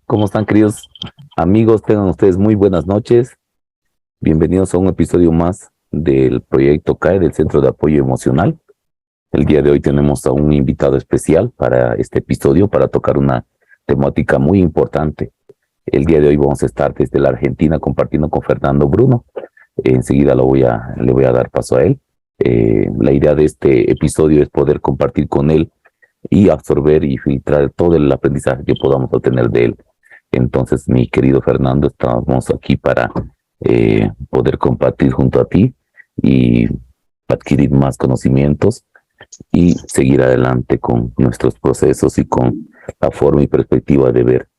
¿Cómo están, queridos amigos? Tengan ustedes muy buenas noches. Bienvenidos a un episodio más del proyecto CAE, del Centro de Apoyo Emocional. El día de hoy tenemos a un invitado especial para este episodio, para tocar una temática muy importante. El día de hoy vamos a estar desde la Argentina compartiendo con Fernando Bruno. Enseguida le voy a dar paso a él. La idea de este episodio es poder compartir con él y absorber y filtrar todo el aprendizaje que podamos obtener de él. Entonces, mi querido Fernando, estamos aquí para poder compartir junto a ti y adquirir más conocimientos y seguir adelante con nuestros procesos y con la forma y perspectiva de ver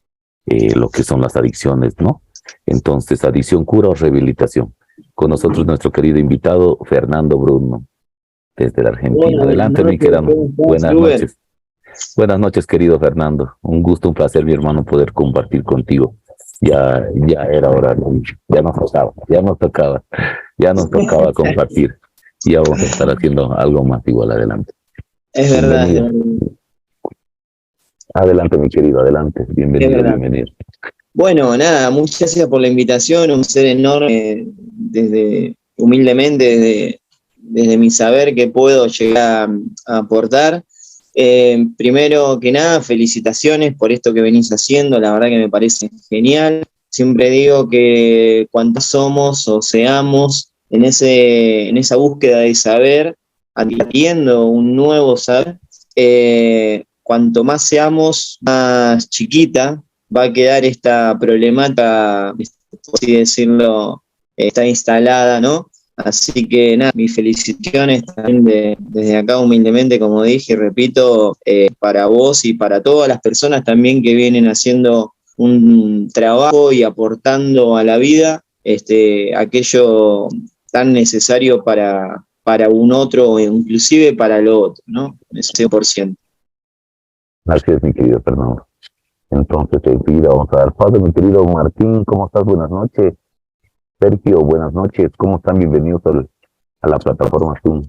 lo que son las adicciones, ¿no? Entonces, adicción, cura o rehabilitación. Con nosotros nuestro querido invitado, Fernando Bruno, desde la Argentina. Adelante, mi querido. Buenas noches. Buenas noches, querido Fernando. Un gusto, un placer, mi hermano, poder compartir contigo. Ya era hora, ya nos tocaba compartir. Ya vamos a estar haciendo algo más igual adelante. Es verdad. Adelante, mi querido, adelante. Bienvenido. Bueno, nada, muchas gracias por la invitación, un ser enorme, humildemente, desde mi saber que puedo llegar a aportar. Primero que nada, felicitaciones por esto que venís haciendo, la verdad que me parece genial. Siempre digo que cuantos somos o seamos en esa búsqueda de saber, adquiriendo un nuevo saber, cuanto más seamos, más chiquita va a quedar esta problemática, por así decirlo, está instalada, ¿no? Así que nada, mis felicitaciones también desde acá humildemente, como dije y repito, para vos y para todas las personas también que vienen haciendo un trabajo y aportando a la vida aquello tan necesario para un otro, inclusive para lo otro, ¿no? Ese 100%. Gracias, mi querido Fernando. Entonces, enseguida vamos a dar paso, mi querido Martín. ¿Cómo estás? Buenas noches. Sergio, buenas noches. ¿Cómo están? Bienvenidos a la plataforma Zoom.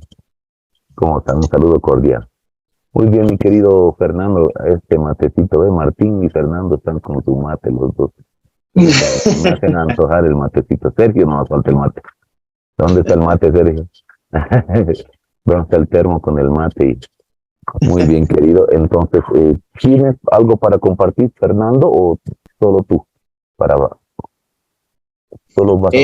¿Cómo están? Un saludo cordial. Muy bien, mi querido Fernando. Este matecito de Martín y Fernando están con su mate, los dos. Me hacen antojar el matecito. Sergio, no nos falta el mate. ¿Dónde está el mate, Sergio? ¿Dónde está el termo con el mate? Muy bien, querido. Entonces, ¿tienes algo para compartir, Fernando, o solo tú? Solo vas a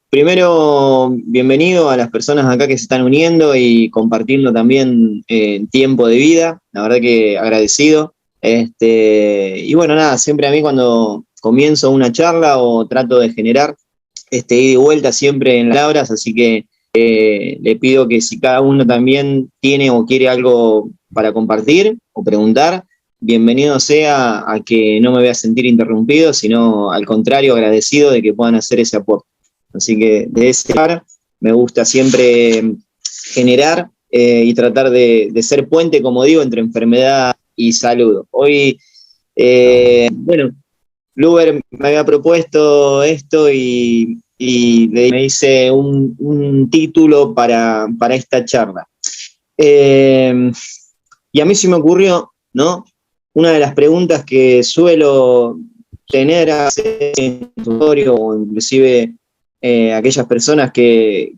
Primero, bienvenido a las personas acá que se están uniendo y compartiendo también tiempo de vida. La verdad que agradecido. Y bueno, nada, siempre a mí cuando comienzo una charla o trato de generar ida y vuelta siempre en las palabras, así que le pido que si cada uno también tiene o quiere algo para compartir o preguntar, bienvenido sea a que no me voy a sentir interrumpido, sino al contrario, agradecido de que puedan hacer ese aporte. Así que de ese lugar me gusta siempre generar y tratar de ser puente, como digo, entre enfermedad y salud. Hoy, bueno, Luber me había propuesto esto y me hice un título para esta charla. Y a mí se me ocurrió, ¿no? Una de las preguntas que suelo tener en el tutorio o inclusive aquellas personas que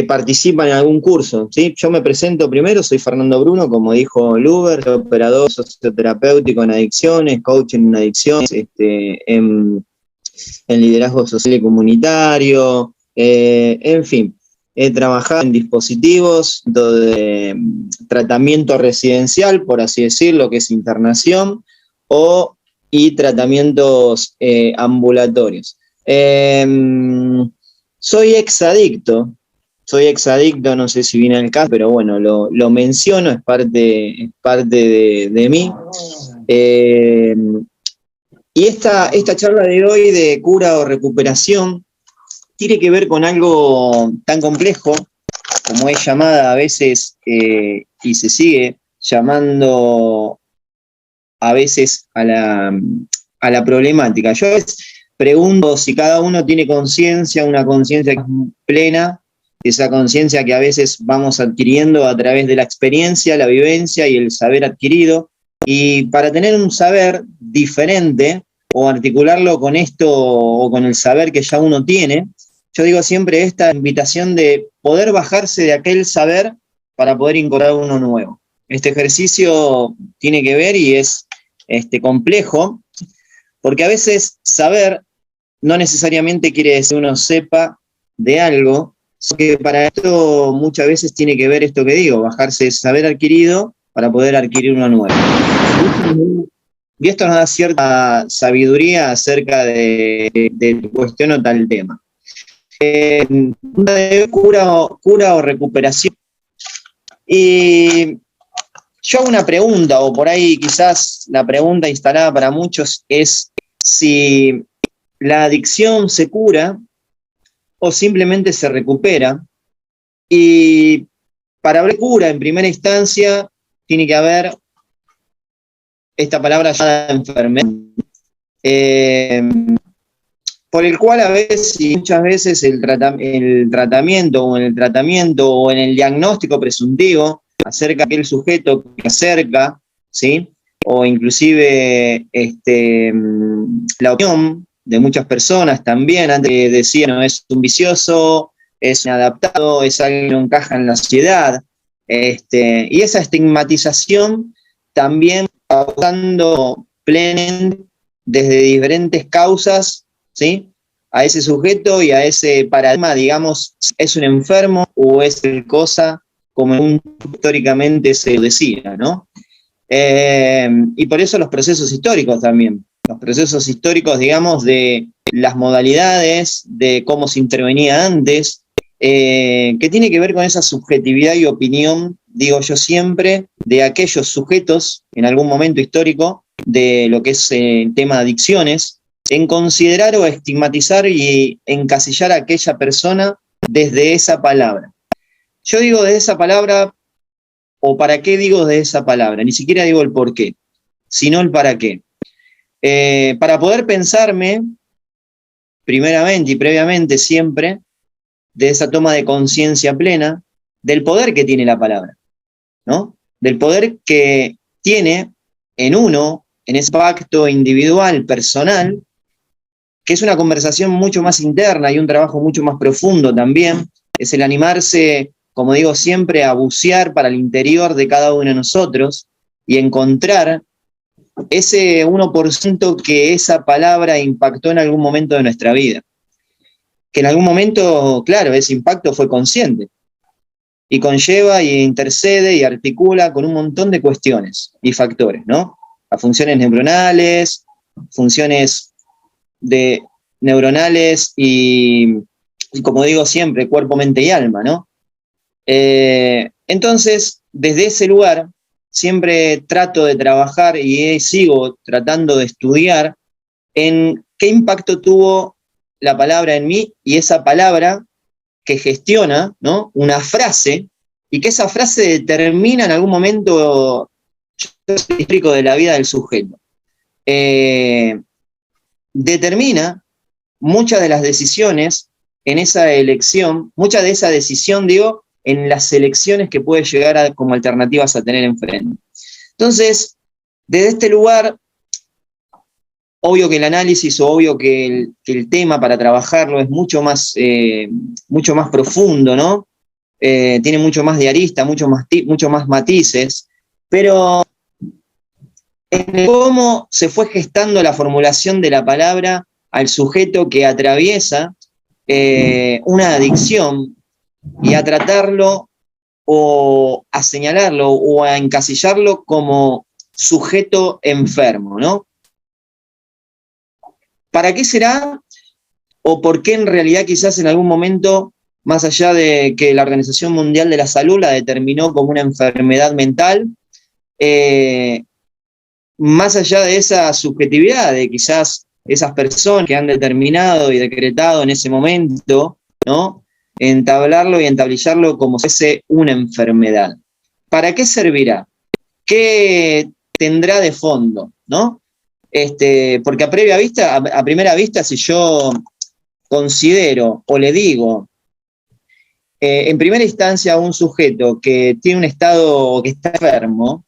participan en algún curso, ¿sí? Yo me presento primero, soy Fernando Bruno, como dijo Luber, soy operador socioterapéutico en adicciones, coach en adicciones, en liderazgo social y comunitario, en fin. He trabajado en dispositivos de tratamiento residencial, por así decirlo, que es internación, y tratamientos ambulatorios. Soy exadicto, no sé si viene al caso, pero bueno, lo menciono, es parte de mí. Y esta charla de hoy de cura o recuperación tiene que ver con algo tan complejo como es llamada a veces y se sigue llamando a veces a la problemática. Yo a veces pregunto si cada uno tiene conciencia, una conciencia plena, esa conciencia que a veces vamos adquiriendo a través de la experiencia, la vivencia y el saber adquirido, Y para tener un saber diferente o articularlo con esto o con el saber que ya uno tiene, yo digo siempre esta invitación de poder bajarse de aquel saber para poder incorporar uno nuevo. Este ejercicio tiene que ver y es complejo, porque a veces saber no necesariamente quiere decir que uno sepa de algo, que para esto muchas veces tiene que ver esto que digo, bajarse de saber adquirido para poder adquirir uno nuevo. Y esto nos da cierta sabiduría acerca de cuestión o tal tema. Cura o recuperación. Y yo hago una pregunta, o por ahí quizás la pregunta instalada para muchos es si la adicción se cura o simplemente se recupera. Y para hablar de cura en primera instancia tiene que haber esta palabra llamada enfermedad, por el cual a veces y muchas veces el tratamiento o en el diagnóstico presuntivo acerca de aquel sujeto que acerca, ¿sí? O inclusive la opinión de muchas personas también, antes decían, no, es un vicioso, es un adaptado, es alguien que no encaja en la sociedad, y esa estigmatización también causando plenamente desde diferentes causas, ¿sí? A ese sujeto y a ese paradigma, digamos, ¿es un enfermo o es el cosa como históricamente se decía, ¿no? Y por eso los procesos históricos también. Los procesos históricos, digamos, de las modalidades, de cómo se intervenía antes, que tiene que ver con esa subjetividad y opinión, digo yo siempre, de aquellos sujetos en algún momento histórico de lo que es el tema de adicciones, en considerar o estigmatizar y encasillar a aquella persona desde esa palabra. Yo digo de esa palabra, o para qué digo de esa palabra, ni siquiera digo el por qué, sino el para qué. Para poder pensarme, primeramente y previamente siempre, de esa toma de conciencia plena, del poder que tiene la palabra, ¿no? Del poder que tiene en uno, en ese pacto individual, personal, que es una conversación mucho más interna y un trabajo mucho más profundo también, es el animarse, como digo siempre, a bucear para el interior de cada uno de nosotros y encontrar ese 1% que esa palabra impactó en algún momento de nuestra vida. Que en algún momento, claro, ese impacto fue consciente y conlleva y intercede y articula con un montón de cuestiones y factores, ¿no? Las funciones neuronales, funciones neuronales y como digo siempre, cuerpo, mente y alma, ¿no? Entonces, desde ese lugar, siempre trato de trabajar y sigo tratando de estudiar en qué impacto tuvo la palabra en mí y esa palabra que gestiona, ¿no? Una frase y que esa frase determina en algún momento histórico de la vida del sujeto. Determina muchas de las decisiones en esa elección, mucha de esa decisión, digo, en las elecciones que puede llegar como alternativas a tener enfrente. Entonces, desde este lugar, obvio que el análisis o obvio que el tema para trabajarlo es mucho más profundo, ¿no? Tiene mucho más de arista, mucho más matices, pero en cómo se fue gestando la formulación de la palabra al sujeto que atraviesa una adicción y a tratarlo o a señalarlo o a encasillarlo como sujeto enfermo, ¿no? ¿Para qué será o por qué en realidad quizás en algún momento, más allá de que la Organización Mundial de la Salud la determinó como una enfermedad mental, más allá de esa subjetividad de quizás esas personas que han determinado y decretado en ese momento, ¿no? Entablarlo y entablillarlo como si fuese una enfermedad. ¿Para qué servirá? ¿Qué tendrá de fondo? ¿No? Porque a primera vista, si yo considero o le digo en primera instancia a un sujeto que tiene un estado, que está enfermo,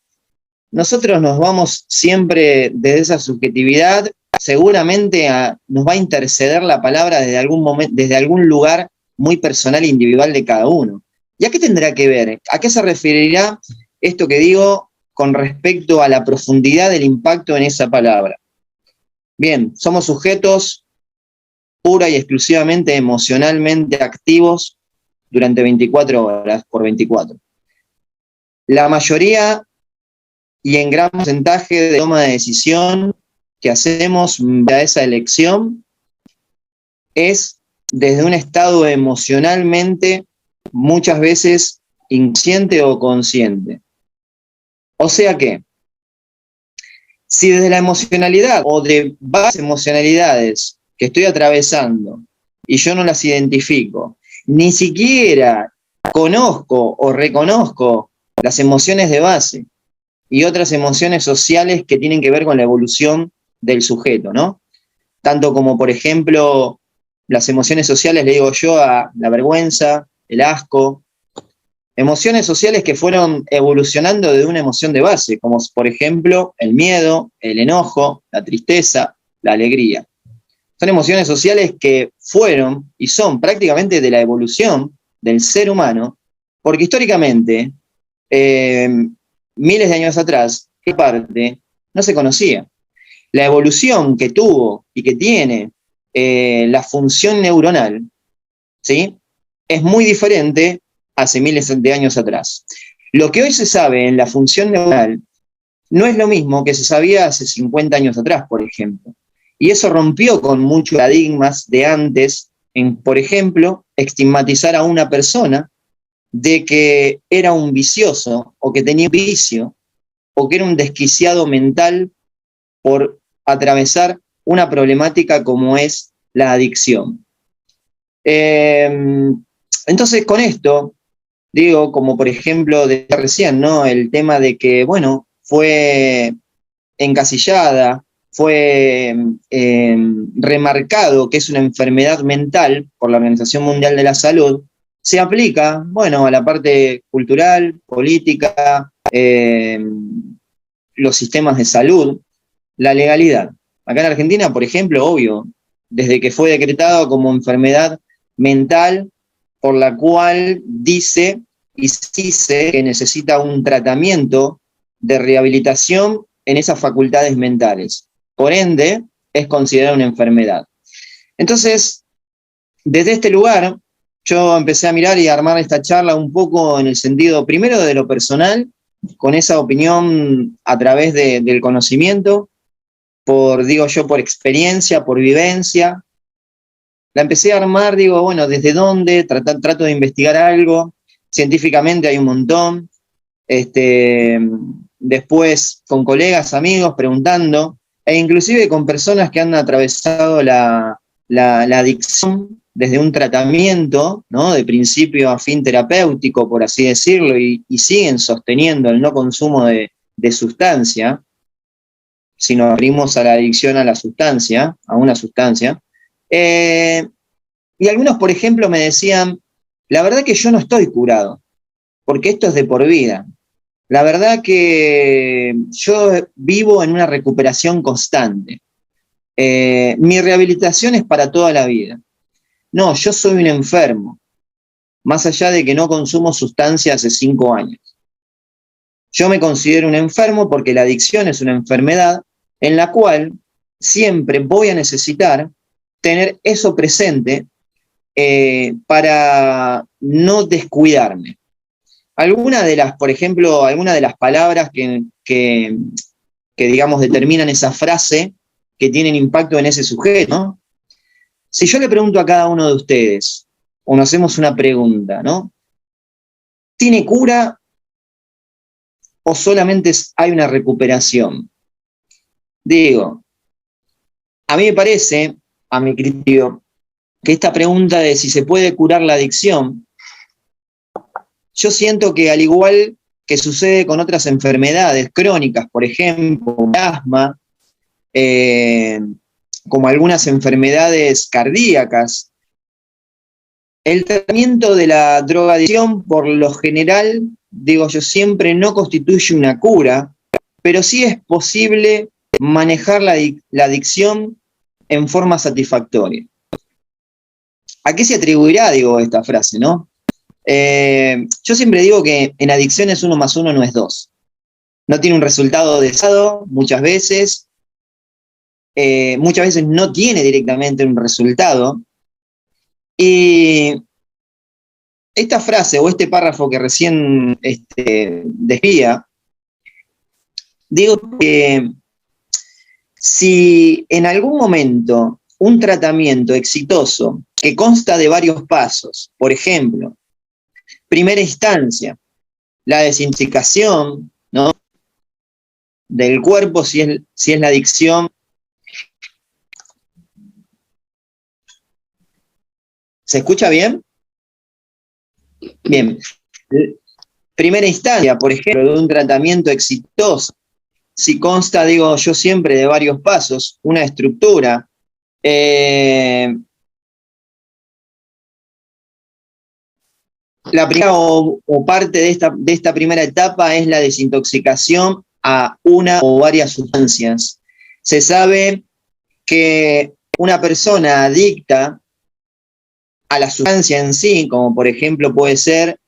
nosotros nos vamos siempre desde esa subjetividad, seguramente nos va a interceder la palabra desde algún momento, desde algún lugar muy personal e individual de cada uno. ¿Y a qué tendrá que ver? ¿A qué se referirá esto que digo con respecto a la profundidad del impacto en esa palabra? Bien, somos sujetos pura y exclusivamente emocionalmente activos durante 24 horas por 24. La mayoría y en gran porcentaje de toma de decisión que hacemos a esa elección es desde un estado emocionalmente muchas veces inconsciente o consciente. O sea que, si desde la emocionalidad o de varias emocionalidades que estoy atravesando y yo no las identifico, ni siquiera conozco o reconozco las emociones de base y otras emociones sociales que tienen que ver con la evolución del sujeto, ¿no? Tanto como, por ejemplo, las emociones sociales, le digo yo, a la vergüenza, el asco, emociones sociales que fueron evolucionando de una emoción de base, como por ejemplo el miedo, el enojo, la tristeza, la alegría. Son emociones sociales que fueron y son prácticamente de la evolución del ser humano, porque históricamente, miles de años atrás, esta parte no se conocía. La evolución que tuvo y que tiene la función neuronal, ¿sí?, es muy diferente hace miles de años atrás. Lo que hoy se sabe en la función neuronal no es lo mismo que se sabía hace 50 años atrás, por ejemplo. Y eso rompió con muchos paradigmas de antes, en, por ejemplo, estigmatizar a una persona de que era un vicioso o que tenía un vicio o que era un desquiciado mental por atravesar una problemática como es la adicción. Entonces, con esto, digo, como por ejemplo, de recién, ¿no? El tema de que, bueno, fue encasillada, fue remarcado que es una enfermedad mental por la Organización Mundial de la Salud, se aplica, bueno, a la parte cultural, política, los sistemas de salud, la legalidad. Acá en Argentina, por ejemplo, obvio, desde que fue decretado como enfermedad mental, por la cual dice y se dice que necesita un tratamiento de rehabilitación en esas facultades mentales. Por ende, es considerada una enfermedad. Entonces, desde este lugar, yo empecé a mirar y a armar esta charla un poco en el sentido, primero, de lo personal, con esa opinión a través del conocimiento, digo yo, por experiencia, por vivencia. La empecé a armar, digo, bueno, ¿desde dónde? Trato de investigar algo. Científicamente hay un montón. Después con colegas, amigos, preguntando, e inclusive con personas que han atravesado la adicción desde un tratamiento, ¿no?, de principio a fin terapéutico, por así decirlo, y siguen sosteniendo el no consumo de sustancia, si nos abrimos a la adicción a la sustancia, a una sustancia. Y algunos, por ejemplo, me decían, la verdad que yo no estoy curado, porque esto es de por vida. La verdad que yo vivo en una recuperación constante. Mi rehabilitación es para toda la vida. No, yo soy un enfermo, más allá de que no consumo sustancia hace 5 años. Yo me considero un enfermo porque la adicción es una enfermedad en la cual siempre voy a necesitar tener eso presente para no descuidarme. Alguna de las, por ejemplo, alguna de las palabras que digamos determinan esa frase que tienen impacto en ese sujeto, ¿no? Si yo le pregunto a cada uno de ustedes, o nos hacemos una pregunta, ¿no?, ¿tiene cura o solamente hay una recuperación? Digo, a mí me parece, a mi criterio, que esta pregunta de si se puede curar la adicción, yo siento que al igual que sucede con otras enfermedades crónicas, por ejemplo, asma, como algunas enfermedades cardíacas, el tratamiento de la drogadicción, por lo general, digo yo siempre, no constituye una cura, pero sí es posible manejar la adicción en forma satisfactoria. ¿A qué se atribuirá, digo, esta frase, no? Yo siempre digo que en adicciones 1 más 1 no es 2. No tiene un resultado deseado muchas veces no tiene directamente un resultado. Y esta frase o este párrafo que recién decía, digo que si en algún momento un tratamiento exitoso que consta de varios pasos, por ejemplo, primera instancia, la desintoxicación, ¿no?, del cuerpo, si es la adicción. ¿Se escucha bien? Bien. Primera instancia, por ejemplo, de un tratamiento exitoso, si consta, digo yo siempre, de varios pasos, una estructura, la primera o parte de esta primera etapa es la desintoxicación a una o varias sustancias. Se sabe que una persona adicta a la sustancia en sí, como por ejemplo puede ser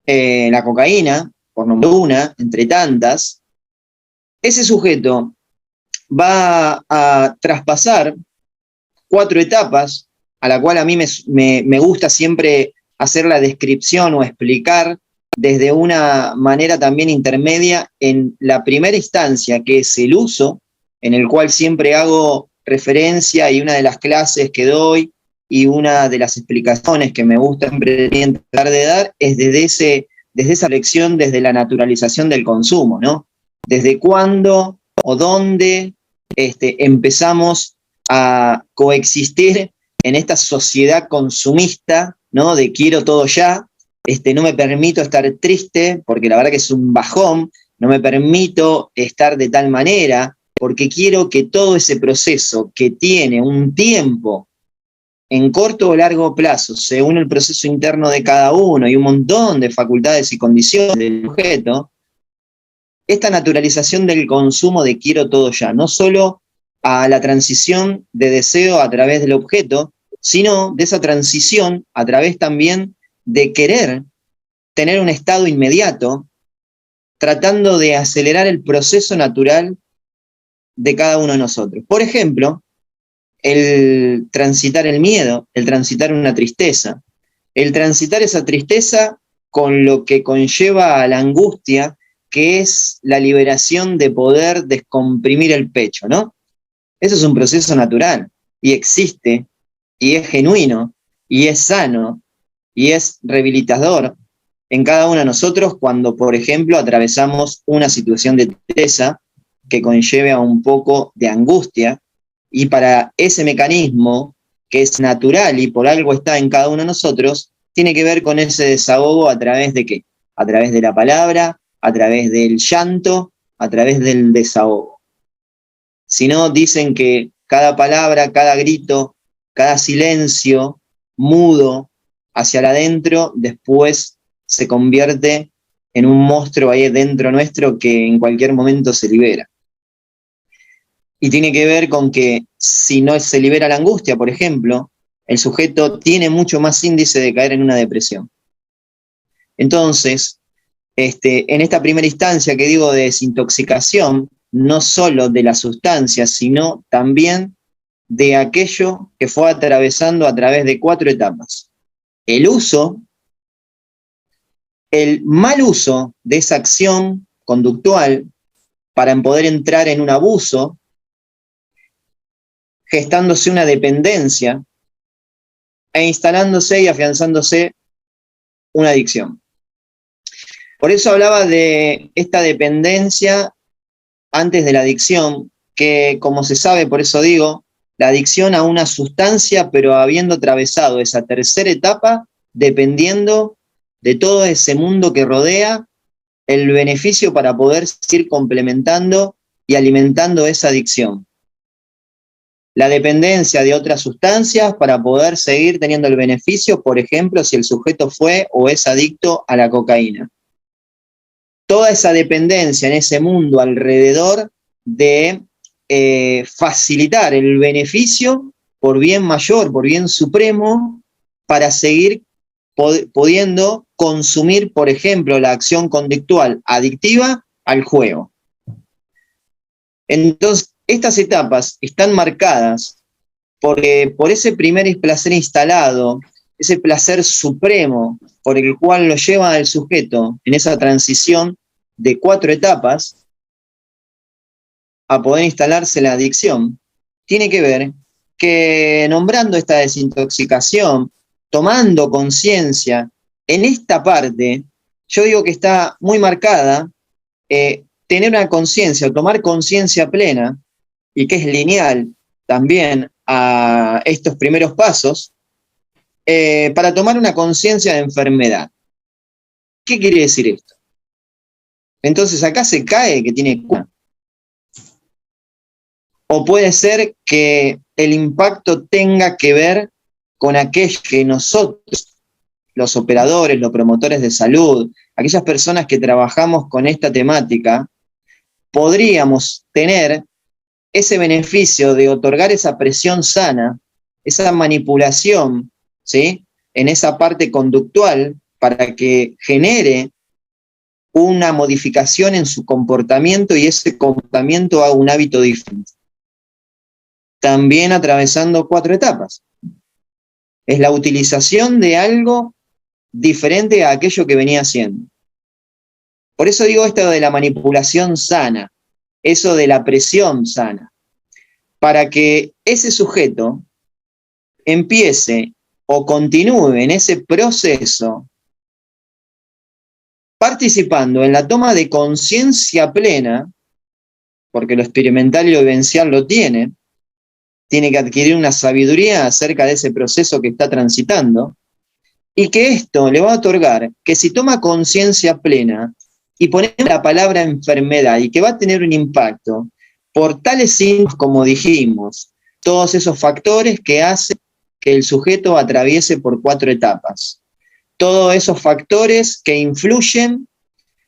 la cocaína, por nombrar una, entre tantas, ese sujeto va a traspasar 4 etapas, a la cual a mí me gusta siempre hacer la descripción o explicar desde una manera también intermedia en la primera instancia, que es el uso, en el cual siempre hago referencia, y una de las clases que doy y una de las explicaciones que me gusta siempre tratar de dar es desde esa lección, desde la naturalización del consumo, ¿no? Desde cuándo o dónde empezamos a coexistir en esta sociedad consumista, ¿no?, de quiero todo ya, no me permito estar triste porque la verdad que es un bajón, no me permito estar de tal manera porque quiero que todo ese proceso que tiene un tiempo en corto o largo plazo, según el proceso interno de cada uno y un montón de facultades y condiciones del sujeto, esta naturalización del consumo de quiero todo ya, no solo a la transición de deseo a través del objeto, sino de esa transición a través también de querer tener un estado inmediato, tratando de acelerar el proceso natural de cada uno de nosotros. Por ejemplo, el transitar el miedo, el transitar una tristeza, el transitar esa tristeza con lo que conlleva a la angustia, que es la liberación de poder descomprimir el pecho, ¿no? Eso es un proceso natural y existe y es genuino y es sano y es rehabilitador en cada uno de nosotros cuando, por ejemplo, atravesamos una situación de tristeza que conlleve a un poco de angustia, y para ese mecanismo que es natural y por algo está en cada uno de nosotros, tiene que ver con ese desahogo a través de ¿qué? A través de la palabra, a través del llanto, a través del desahogo. Si no, dicen que cada palabra, cada grito, cada silencio mudo hacia adentro, después se convierte en un monstruo ahí dentro nuestro que en cualquier momento se libera. Y tiene que ver con que si no se libera la angustia, por ejemplo, el sujeto tiene mucho más índice de caer en una depresión. Entonces, en esta primera instancia que digo de desintoxicación, no solo de la sustancia, sino también de aquello que fue atravesando a través de 4 etapas. El uso, el mal uso de esa acción conductual para poder entrar en un abuso, gestándose una dependencia e instalándose y afianzándose una adicción. Por eso hablaba de esta dependencia antes de la adicción, que como se sabe, por eso digo, la adicción a una sustancia, pero habiendo atravesado esa tercera etapa, dependiendo de todo ese mundo que rodea, el beneficio para poder seguir complementando y alimentando esa adicción. La dependencia de otras sustancias para poder seguir teniendo el beneficio, por ejemplo, si el sujeto fue o es adicto a la cocaína. toda esa dependencia en ese mundo alrededor de facilitar el beneficio por bien mayor, por bien supremo, para seguir pudiendo consumir, por ejemplo, la acción conductual adictiva al juego. Entonces, estas etapas están marcadas porque por ese primer placer instalado, ese placer supremo por el cual lo lleva al sujeto en esa transición de 4 etapas a poder instalarse la adicción, tiene que ver que nombrando esta desintoxicación, tomando conciencia, en esta parte, yo digo que está muy marcada tener una conciencia, tomar conciencia plena, y que es lineal también a estos primeros pasos, para tomar una conciencia de enfermedad. ¿Qué quiere decir esto? Entonces acá se cae que tiene cura. O puede ser que el impacto tenga que ver con aquello que nosotros, los operadores, los promotores de salud, aquellas personas que trabajamos con esta temática, podríamos tener ese beneficio de otorgar esa presión sana, esa manipulación, ¿sí?, en esa parte conductual para que genere una modificación en su comportamiento y ese comportamiento haga un hábito diferente. También atravesando 4 etapas. Es la utilización de algo diferente a aquello que venía haciendo. Por eso digo esto de la manipulación sana, eso de la presión sana, para que ese sujeto empiece o continúe en ese proceso participando en la toma de conciencia plena, porque lo experimental y lo vivencial lo tiene que adquirir una sabiduría acerca de ese proceso que está transitando, y que esto le va a otorgar que si toma conciencia plena y ponemos la palabra enfermedad y que va a tener un impacto por tales síntomas como dijimos, todos esos factores que hacen que el sujeto atraviese por 4 etapas. Todos esos factores que influyen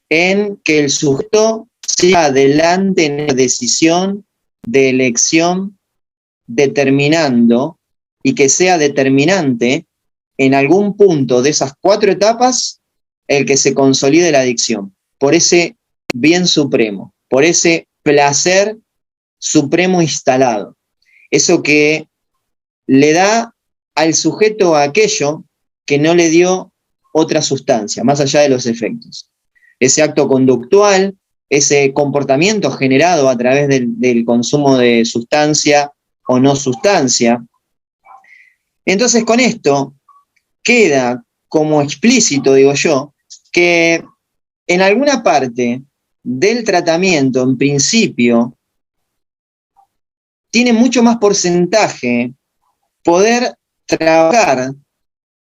en que el sujeto siga adelante en la decisión de elección, determinando y que sea determinante en algún punto de esas 4 etapas el que se consolide la adicción, por ese bien supremo, por ese placer supremo instalado. Eso que le da al sujeto aquello que no le dio otra sustancia, más allá de los efectos. Ese acto conductual, ese comportamiento generado a través del consumo de sustancia o no sustancia. Entonces, con esto queda como explícito, digo yo, que en alguna parte del tratamiento, en principio, tiene mucho más porcentaje poder trabajar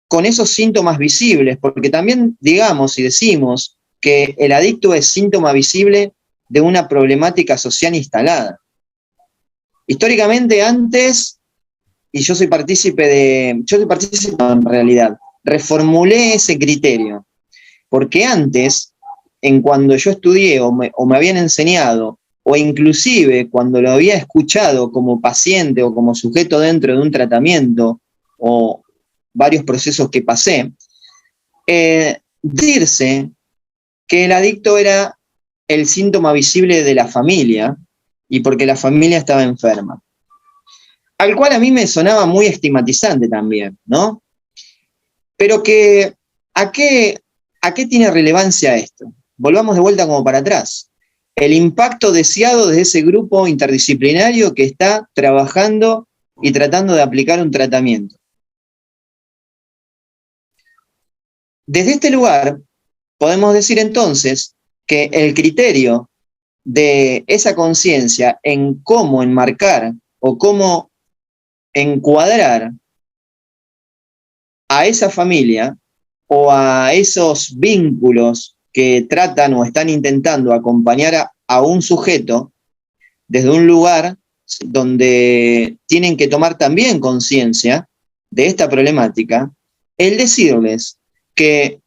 con esos síntomas visibles, porque también digamos y decimos que el adicto es síntoma visible de una problemática social instalada. Históricamente antes, y yo soy partícipe en realidad, reformulé ese criterio, porque antes, en cuando yo estudié o me habían enseñado, o inclusive cuando lo había escuchado como paciente o como sujeto dentro de un tratamiento o varios procesos que pasé, decirse que el adicto era el síntoma visible de la familia y porque la familia estaba enferma. Al cual a mí me sonaba muy estigmatizante también, ¿no? Pero que, ¿a qué tiene relevancia esto? Volvamos de vuelta como para atrás. El impacto deseado de ese grupo interdisciplinario que está trabajando y tratando de aplicar un tratamiento. Desde este lugar, podemos decir entonces que el criterio de esa conciencia en cómo enmarcar o cómo encuadrar a esa familia o a esos vínculos que tratan o están intentando acompañar a un sujeto desde un lugar donde tienen que tomar también conciencia de esta problemática, el decirles que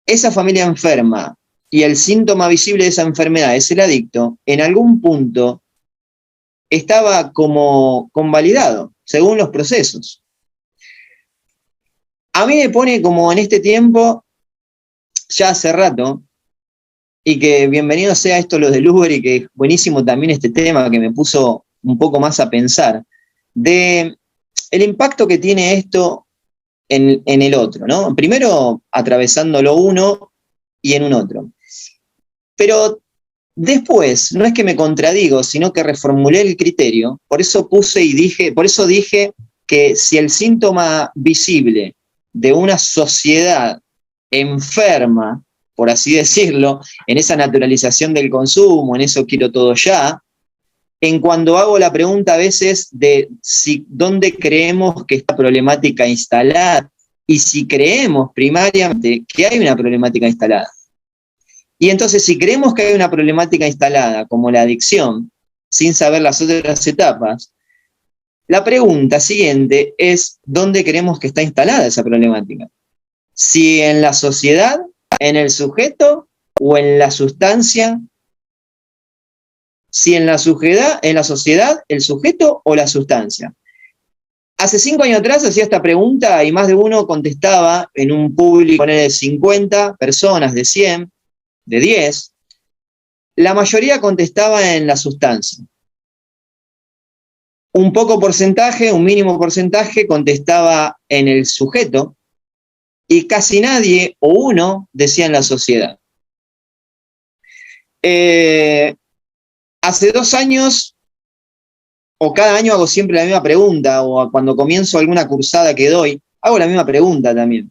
esa familia enferma y el síntoma visible de esa enfermedad es el adicto, en algún punto estaba como convalidado, según los procesos. A mí me pone como en este tiempo, ya hace rato, y que bienvenido sea esto los del Uber, y que buenísimo también este tema que me puso un poco más a pensar, de el impacto que tiene esto en el otro, ¿no? Primero atravesándolo uno y en un otro. Pero después, no es que me contradigo, sino que reformulé el criterio, por eso dije que si el síntoma visible de una sociedad enferma, por así decirlo, en esa naturalización del consumo, en eso quiero todo ya, en cuando hago la pregunta a veces de dónde creemos que esta problemática instalada, y si creemos primariamente que hay una problemática instalada. Y entonces, si creemos que hay una problemática instalada, como la adicción, sin saber las otras etapas, la pregunta siguiente es ¿dónde creemos que está instalada esa problemática? Si en la sociedad, en el sujeto o en la sustancia. Si en la sociedad, el sujeto o la sustancia. Hace 5 años atrás hacía esta pregunta y más de uno contestaba en un público de 50 personas, de 100, de 10. La mayoría contestaba en la sustancia. Un poco porcentaje, un mínimo porcentaje, contestaba en el sujeto y casi nadie o uno decía en la sociedad. Hace 2 años, o cada año hago siempre la misma pregunta, o cuando comienzo alguna cursada que doy, hago la misma pregunta también.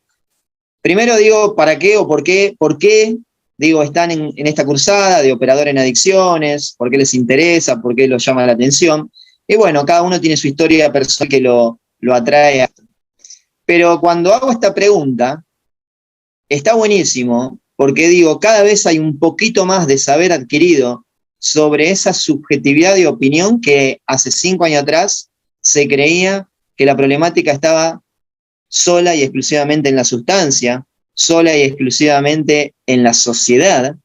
Primero digo, ¿para qué o por qué? ¿Por qué? Digo, están en esta cursada de operador en adicciones, ¿por qué les interesa? ¿Por qué los llama la atención? Y bueno, cada uno tiene su historia personal que lo atrae. Pero cuando hago esta pregunta, está buenísimo, porque digo, cada vez hay un poquito más de saber adquirido sobre esa subjetividad de opinión que hace 5 años atrás se creía que la problemática estaba sola y exclusivamente en la sustancia, sola y exclusivamente en la sociedad,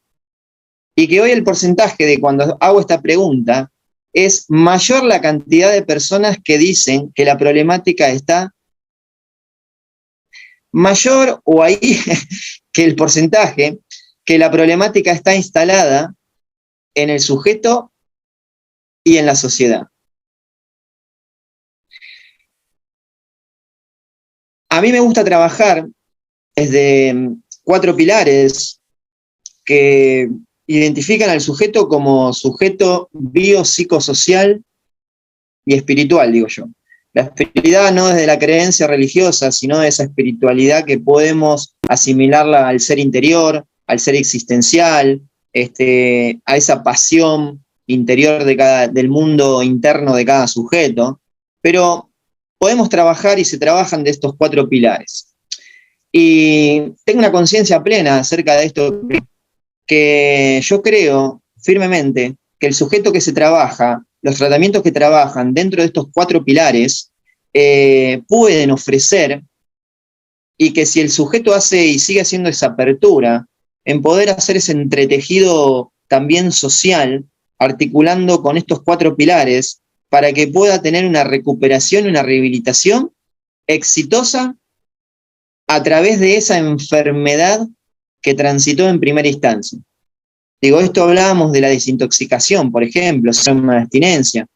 y que hoy el porcentaje de cuando hago esta pregunta es mayor la cantidad de personas que dicen que la problemática está mayor o ahí que el porcentaje que la problemática está instalada en el sujeto y en la sociedad. A mí me gusta trabajar desde 4 pilares que identifican al sujeto como sujeto biopsicosocial y espiritual, digo yo. La espiritualidad no desde la creencia religiosa, sino de esa espiritualidad que podemos asimilarla al ser interior, al ser existencial, a esa pasión interior del mundo interno de cada sujeto, pero podemos trabajar y se trabajan de estos 4 pilares. Y tengo una conciencia plena acerca de esto, que yo creo firmemente que el sujeto que se trabaja, los tratamientos que trabajan dentro de estos 4 pilares, pueden ofrecer, y que si el sujeto hace y sigue haciendo esa apertura, en poder hacer ese entretejido también social, articulando con estos 4 pilares, para que pueda tener una recuperación, una rehabilitación exitosa a través de esa enfermedad que transitó en primera instancia. Digo, esto hablábamos de la desintoxicación, por ejemplo, una abstinencia.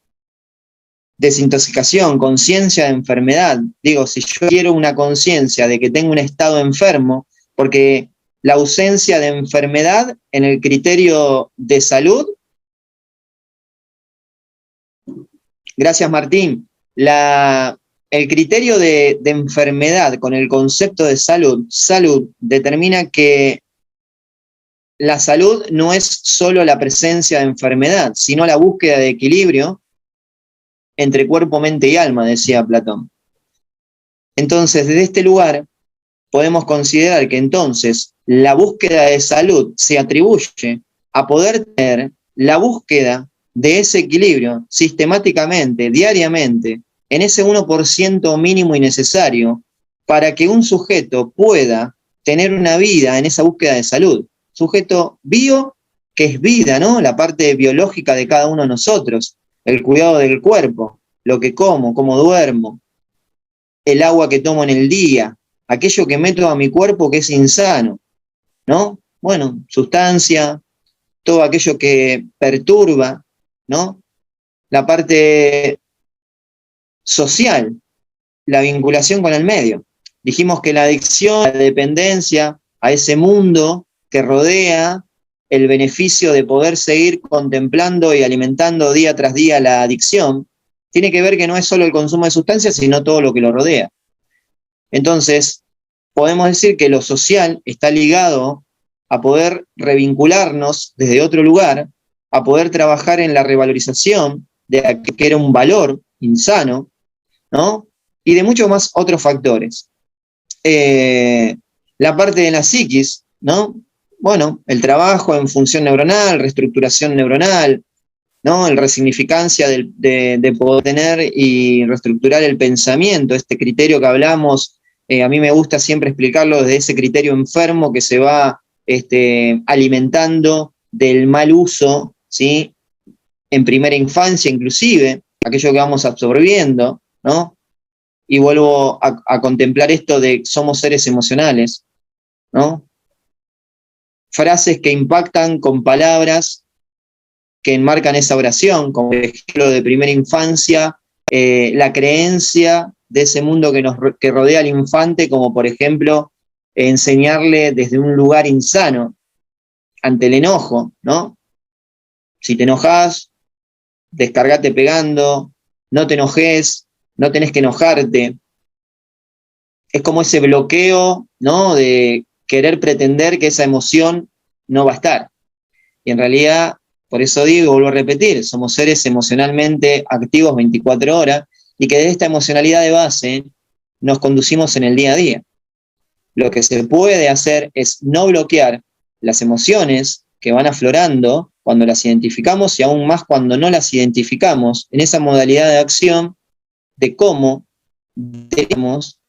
Desintoxicación, conciencia de enfermedad. Digo, si yo quiero una conciencia de que tengo un estado enfermo, porque la ausencia de enfermedad en el criterio de salud. Gracias, Martín. El criterio de enfermedad con el concepto de salud determina que la salud no es solo la presencia de enfermedad, sino la búsqueda de equilibrio entre cuerpo, mente y alma, decía Platón. Entonces, desde este lugar, podemos considerar que entonces la búsqueda de salud se atribuye a poder tener la búsqueda de ese equilibrio sistemáticamente, diariamente, en ese 1% mínimo y necesario para que un sujeto pueda tener una vida en esa búsqueda de salud. sujeto bio, que es vida, ¿no? La parte biológica de cada uno de nosotros, el cuidado del cuerpo, lo que como, cómo duermo, el agua que tomo en el día, aquello que meto a mi cuerpo que es insano, ¿no? Bueno, sustancia, todo aquello que perturba, ¿no? La parte social, la vinculación con el medio. Dijimos que la adicción, la dependencia a ese mundo que rodea el beneficio de poder seguir contemplando y alimentando día tras día la adicción, tiene que ver que no es solo el consumo de sustancias, sino todo lo que lo rodea. Entonces, podemos decir que lo social está ligado a poder revincularnos desde otro lugar, a poder trabajar en la revalorización de aquello que era un valor insano, ¿no? Y de muchos más otros factores. La parte de la psiquis, ¿no? Bueno, el trabajo en función neuronal, reestructuración neuronal, ¿no? El resignificancia de poder tener y reestructurar el pensamiento, este criterio que hablamos, a mí me gusta siempre explicarlo desde ese criterio enfermo que se va alimentando del mal uso, ¿sí? En primera infancia inclusive, aquello que vamos absorbiendo, ¿no? Y vuelvo a contemplar esto de somos seres emocionales, ¿no? Frases que impactan con palabras que enmarcan esa oración, como por ejemplo de primera infancia, la creencia de ese mundo que rodea al infante, como por ejemplo enseñarle desde un lugar insano, ante el enojo, ¿no? Si te enojas, descargate pegando, no te enojes, no tenés que enojarte. Es como ese bloqueo, ¿no? De querer pretender que esa emoción no va a estar. Y en realidad, por eso digo, vuelvo a repetir, somos seres emocionalmente activos 24 horas y que de esta emocionalidad de base nos conducimos en el día a día. Lo que se puede hacer es no bloquear las emociones que van aflorando cuando las identificamos y aún más cuando no las identificamos en esa modalidad de acción de cómo debemos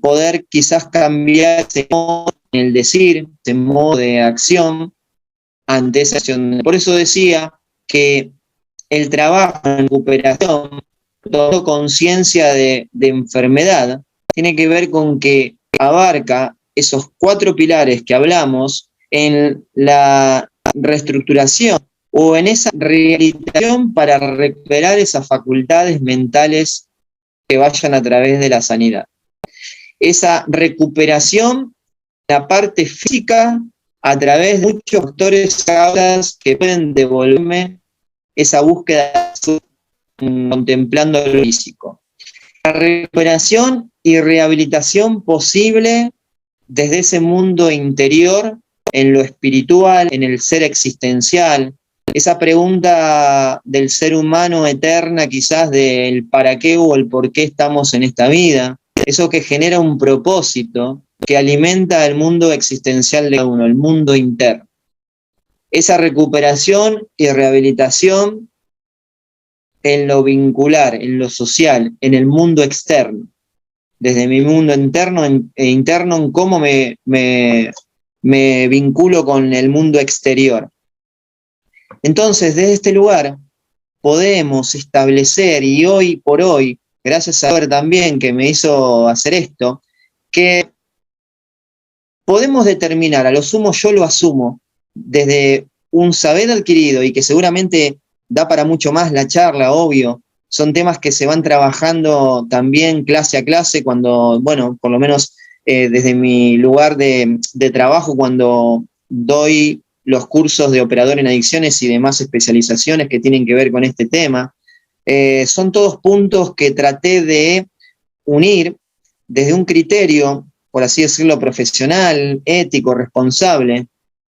poder quizás cambiar ese modo en el decir, ese modo de acción ante esa acción. Por eso decía que el trabajo en recuperación, tomando conciencia de enfermedad, tiene que ver con que abarca esos 4 pilares que hablamos en la reestructuración o en esa rehabilitación para recuperar esas facultades mentales que vayan a través de la sanidad. Esa recuperación, la parte física, a través de muchos factores que pueden devolverme esa búsqueda contemplando lo físico. La recuperación y rehabilitación posible desde ese mundo interior, en lo espiritual, en el ser existencial, esa pregunta del ser humano eterna, quizás del para qué o el por qué estamos en esta vida, eso que genera un propósito, que alimenta el mundo existencial de uno, el mundo interno. Esa recuperación y rehabilitación en lo vincular, en lo social, en el mundo externo, desde mi mundo interno en cómo me vinculo con el mundo exterior. Entonces, desde este lugar podemos establecer, y hoy por hoy, gracias a ver también que me hizo hacer esto, que podemos determinar, a lo sumo yo lo asumo, desde un saber adquirido y que seguramente da para mucho más la charla, obvio, son temas que se van trabajando también clase a clase cuando, bueno, por lo menos desde mi lugar de trabajo, cuando doy los cursos de operador en adicciones y demás especializaciones que tienen que ver con este tema, son todos puntos que traté de unir desde un criterio, por así decirlo, profesional, ético, responsable,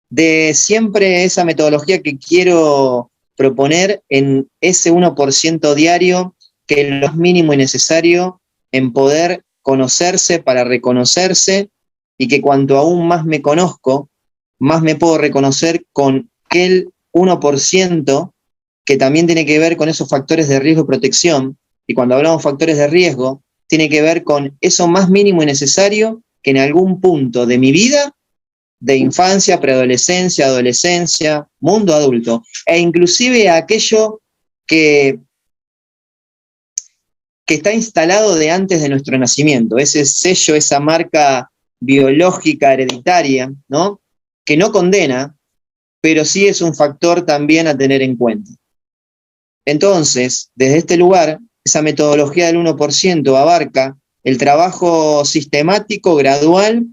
de siempre esa metodología que quiero proponer en ese 1% diario, que es lo mínimo y necesario en poder conocerse para reconocerse, y que cuanto aún más me conozco, más me puedo reconocer con aquel 1% que también tiene que ver con esos factores de riesgo y protección, y cuando hablamos de factores de riesgo, tiene que ver con eso más mínimo y necesario que en algún punto de mi vida de infancia, preadolescencia, adolescencia, mundo adulto, e inclusive aquello que está instalado de antes de nuestro nacimiento, ese sello, esa marca biológica hereditaria, ¿no? Que no condena, pero sí es un factor también a tener en cuenta. Entonces, desde este lugar, esa metodología del 1% abarca el trabajo sistemático, gradual,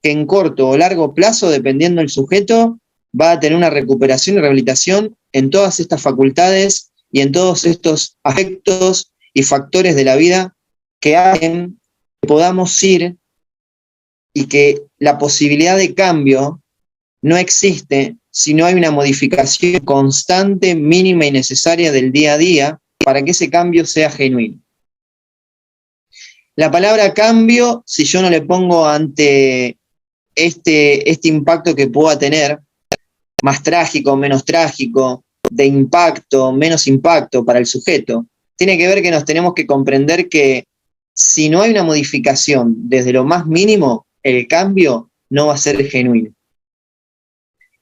que en corto o largo plazo, dependiendo del sujeto, va a tener una recuperación y rehabilitación en todas estas facultades y en todos estos aspectos y factores de la vida que hacen que podamos ir y que la posibilidad de cambio no existe si no hay una modificación constante, mínima y necesaria del día a día para que ese cambio sea genuino. La palabra cambio, si yo no le pongo ante este impacto que pueda tener, más trágico, menos trágico, de impacto, menos impacto para el sujeto, tiene que ver que nos tenemos que comprender que si no hay una modificación desde lo más mínimo, el cambio no va a ser genuino.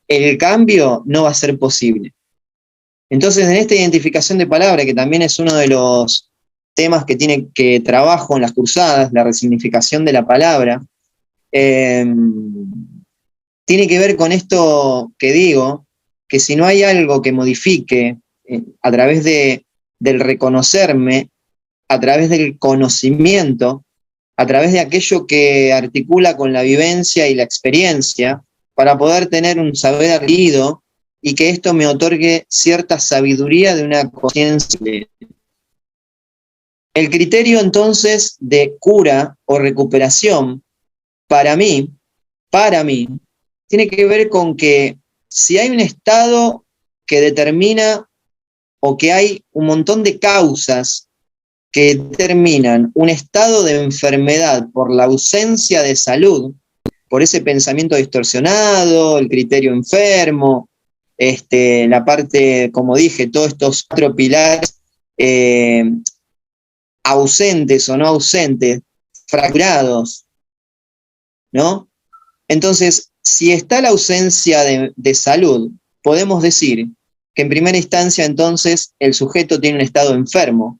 El cambio no va a ser posible. Entonces, en esta identificación de palabra, que también es uno de los temas que trabajo en las cursadas, la resignificación de la palabra, tiene que ver con esto que digo, que si no hay algo que modifique a través del reconocerme, a través del conocimiento, a través de aquello que articula con la vivencia y la experiencia, para poder tener un saber adquirido y que esto me otorgue cierta sabiduría de una conciencia. El criterio entonces de cura o recuperación, para mí, tiene que ver con que si hay un estado que determina o que hay un montón de causas que determinan un estado de enfermedad por la ausencia de salud, por ese pensamiento distorsionado, el criterio enfermo, la parte, como dije, todos estos 4 pilares ausentes o no ausentes, fracturados, ¿no? Entonces, si está la ausencia de salud, podemos decir que en primera instancia entonces el sujeto tiene un estado enfermo.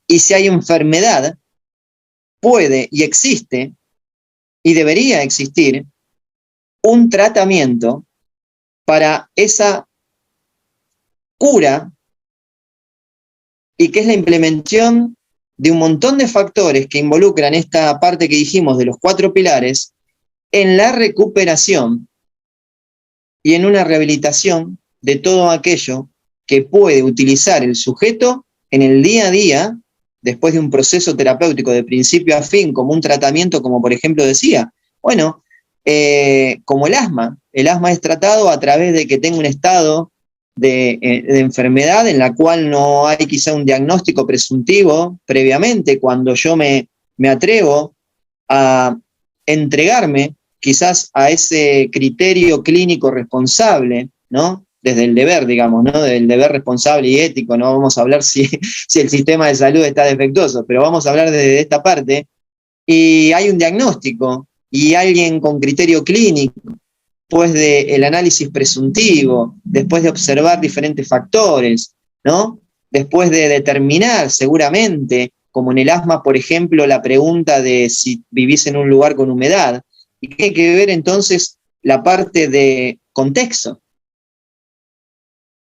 Y si hay enfermedad, puede y existe, y debería existir, un tratamiento para esa cura, y que es la implementación de un montón de factores que involucran esta parte que dijimos de los 4 pilares, en la recuperación y en una rehabilitación de todo aquello que puede utilizar el sujeto en el día a día, después de un proceso terapéutico de principio a fin, como un tratamiento, como por ejemplo decía, bueno, como el asma. El asma es tratado a través de que tenga un estado de enfermedad en la cual no hay quizá un diagnóstico presuntivo previamente, cuando yo me atrevo a entregarme quizás a ese criterio clínico responsable, ¿no? Desde el deber, digamos, ¿no? Del deber responsable y ético, no vamos a hablar si el sistema de salud está defectuoso, pero vamos a hablar desde esta parte, y hay un diagnóstico, y alguien con criterio clínico, después del análisis presuntivo, después de observar diferentes factores, ¿no? Después de determinar seguramente, como en el asma, por ejemplo, la pregunta de si vivís en un lugar con humedad, y tiene que ver entonces la parte de contexto.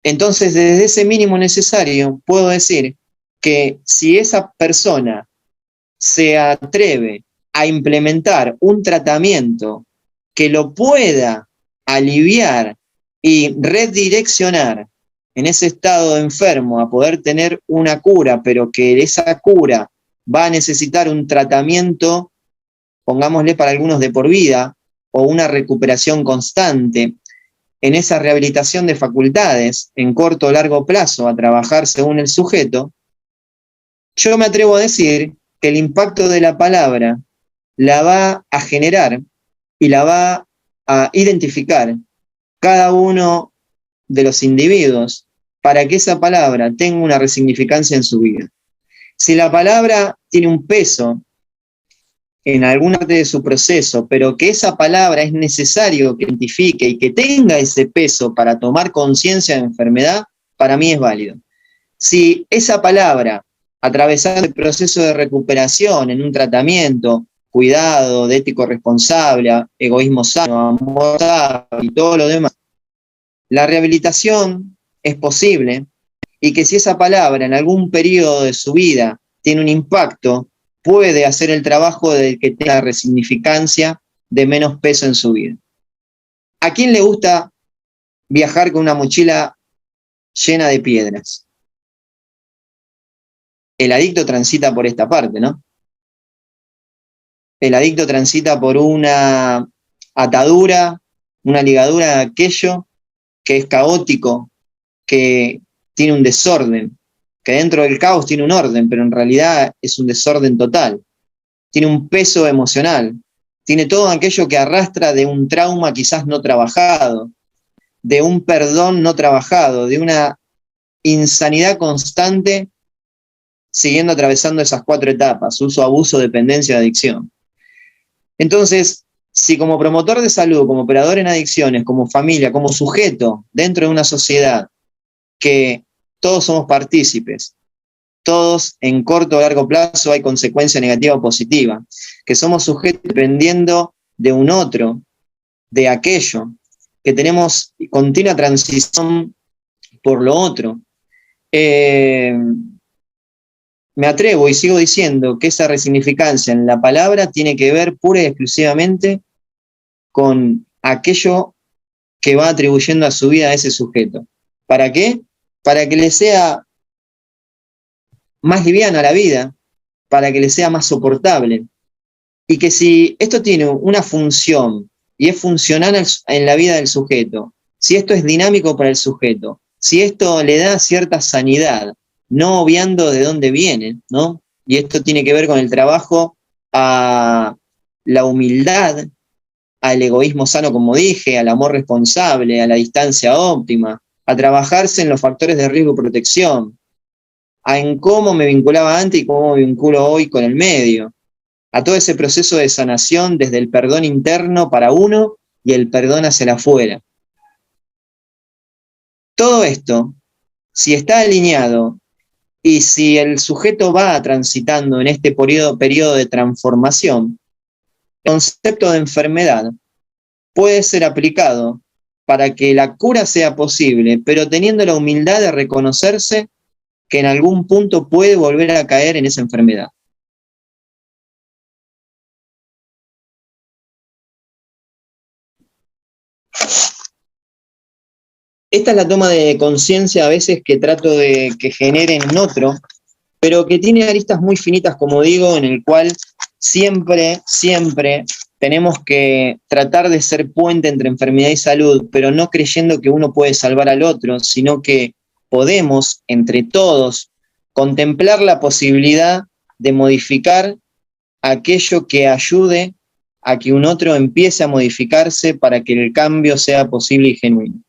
Entonces, desde ese mínimo necesario, puedo decir que si esa persona se atreve a implementar un tratamiento que lo pueda aliviar y redireccionar en ese estado de enfermo a poder tener una cura, pero que esa cura va a necesitar un tratamiento, pongámosle para algunos de por vida, o una recuperación constante, en esa rehabilitación de facultades en corto o largo plazo a trabajar según el sujeto, yo me atrevo a decir que el impacto de la palabra la va a generar y la va a identificar cada uno de los individuos para que esa palabra tenga una resignificancia en su vida. Si la palabra tiene un peso en alguna parte de su proceso, pero que esa palabra es necesario que identifique y que tenga ese peso para tomar conciencia de enfermedad, para mí es válido. Si esa palabra, atravesando el proceso de recuperación en un tratamiento, cuidado, de ético responsable, egoísmo sano, amor sano y todo lo demás, la rehabilitación es posible y que si esa palabra en algún periodo de su vida tiene un impacto, puede hacer el trabajo de que tenga resignificancia de menos peso en su vida. ¿A quién le gusta viajar con una mochila llena de piedras? El adicto transita por esta parte, ¿no? El adicto transita por una atadura, una ligadura de aquello que es caótico, que tiene un desorden, que dentro del caos tiene un orden, pero en realidad es un desorden total. Tiene un peso emocional, tiene todo aquello que arrastra de un trauma quizás no trabajado, de un perdón no trabajado, de una insanidad constante siguiendo atravesando esas 4 etapas: uso, abuso, dependencia, adicción. Entonces, si como promotor de salud, como operador en adicciones, como familia, como sujeto dentro de una sociedad, que todos somos partícipes, todos en corto o largo plazo hay consecuencia negativa o positiva, que somos sujetos dependiendo de un otro, de aquello, que tenemos continua transición por lo otro, me atrevo y sigo diciendo que esa resignificancia en la palabra tiene que ver pura y exclusivamente con aquello que va atribuyendo a su vida a ese sujeto. ¿Para qué? Para que le sea más liviana la vida, para que le sea más soportable. Y que si esto tiene una función y es funcional en la vida del sujeto, si esto es dinámico para el sujeto, si esto le da cierta sanidad, no obviando de dónde viene, ¿no? Y esto tiene que ver con el trabajo a la humildad, al egoísmo sano, como dije, al amor responsable, a la distancia óptima, a trabajarse en los factores de riesgo y protección, en cómo me vinculaba antes y cómo me vinculo hoy con el medio, a todo ese proceso de sanación desde el perdón interno para uno y el perdón hacia el afuera. Todo esto, si está alineado y si el sujeto va transitando en este periodo de transformación, el concepto de enfermedad puede ser aplicado para que la cura sea posible, pero teniendo la humildad de reconocerse que en algún punto puede volver a caer en esa enfermedad. Esta es la toma de conciencia a veces que trato de que genere en otro, pero que tiene aristas muy finitas, como digo, en el cual siempre tenemos que tratar de ser puente entre enfermedad y salud, pero no creyendo que uno puede salvar al otro, sino que podemos, entre todos, contemplar la posibilidad de modificar aquello que ayude a que un otro empiece a modificarse para que el cambio sea posible y genuino.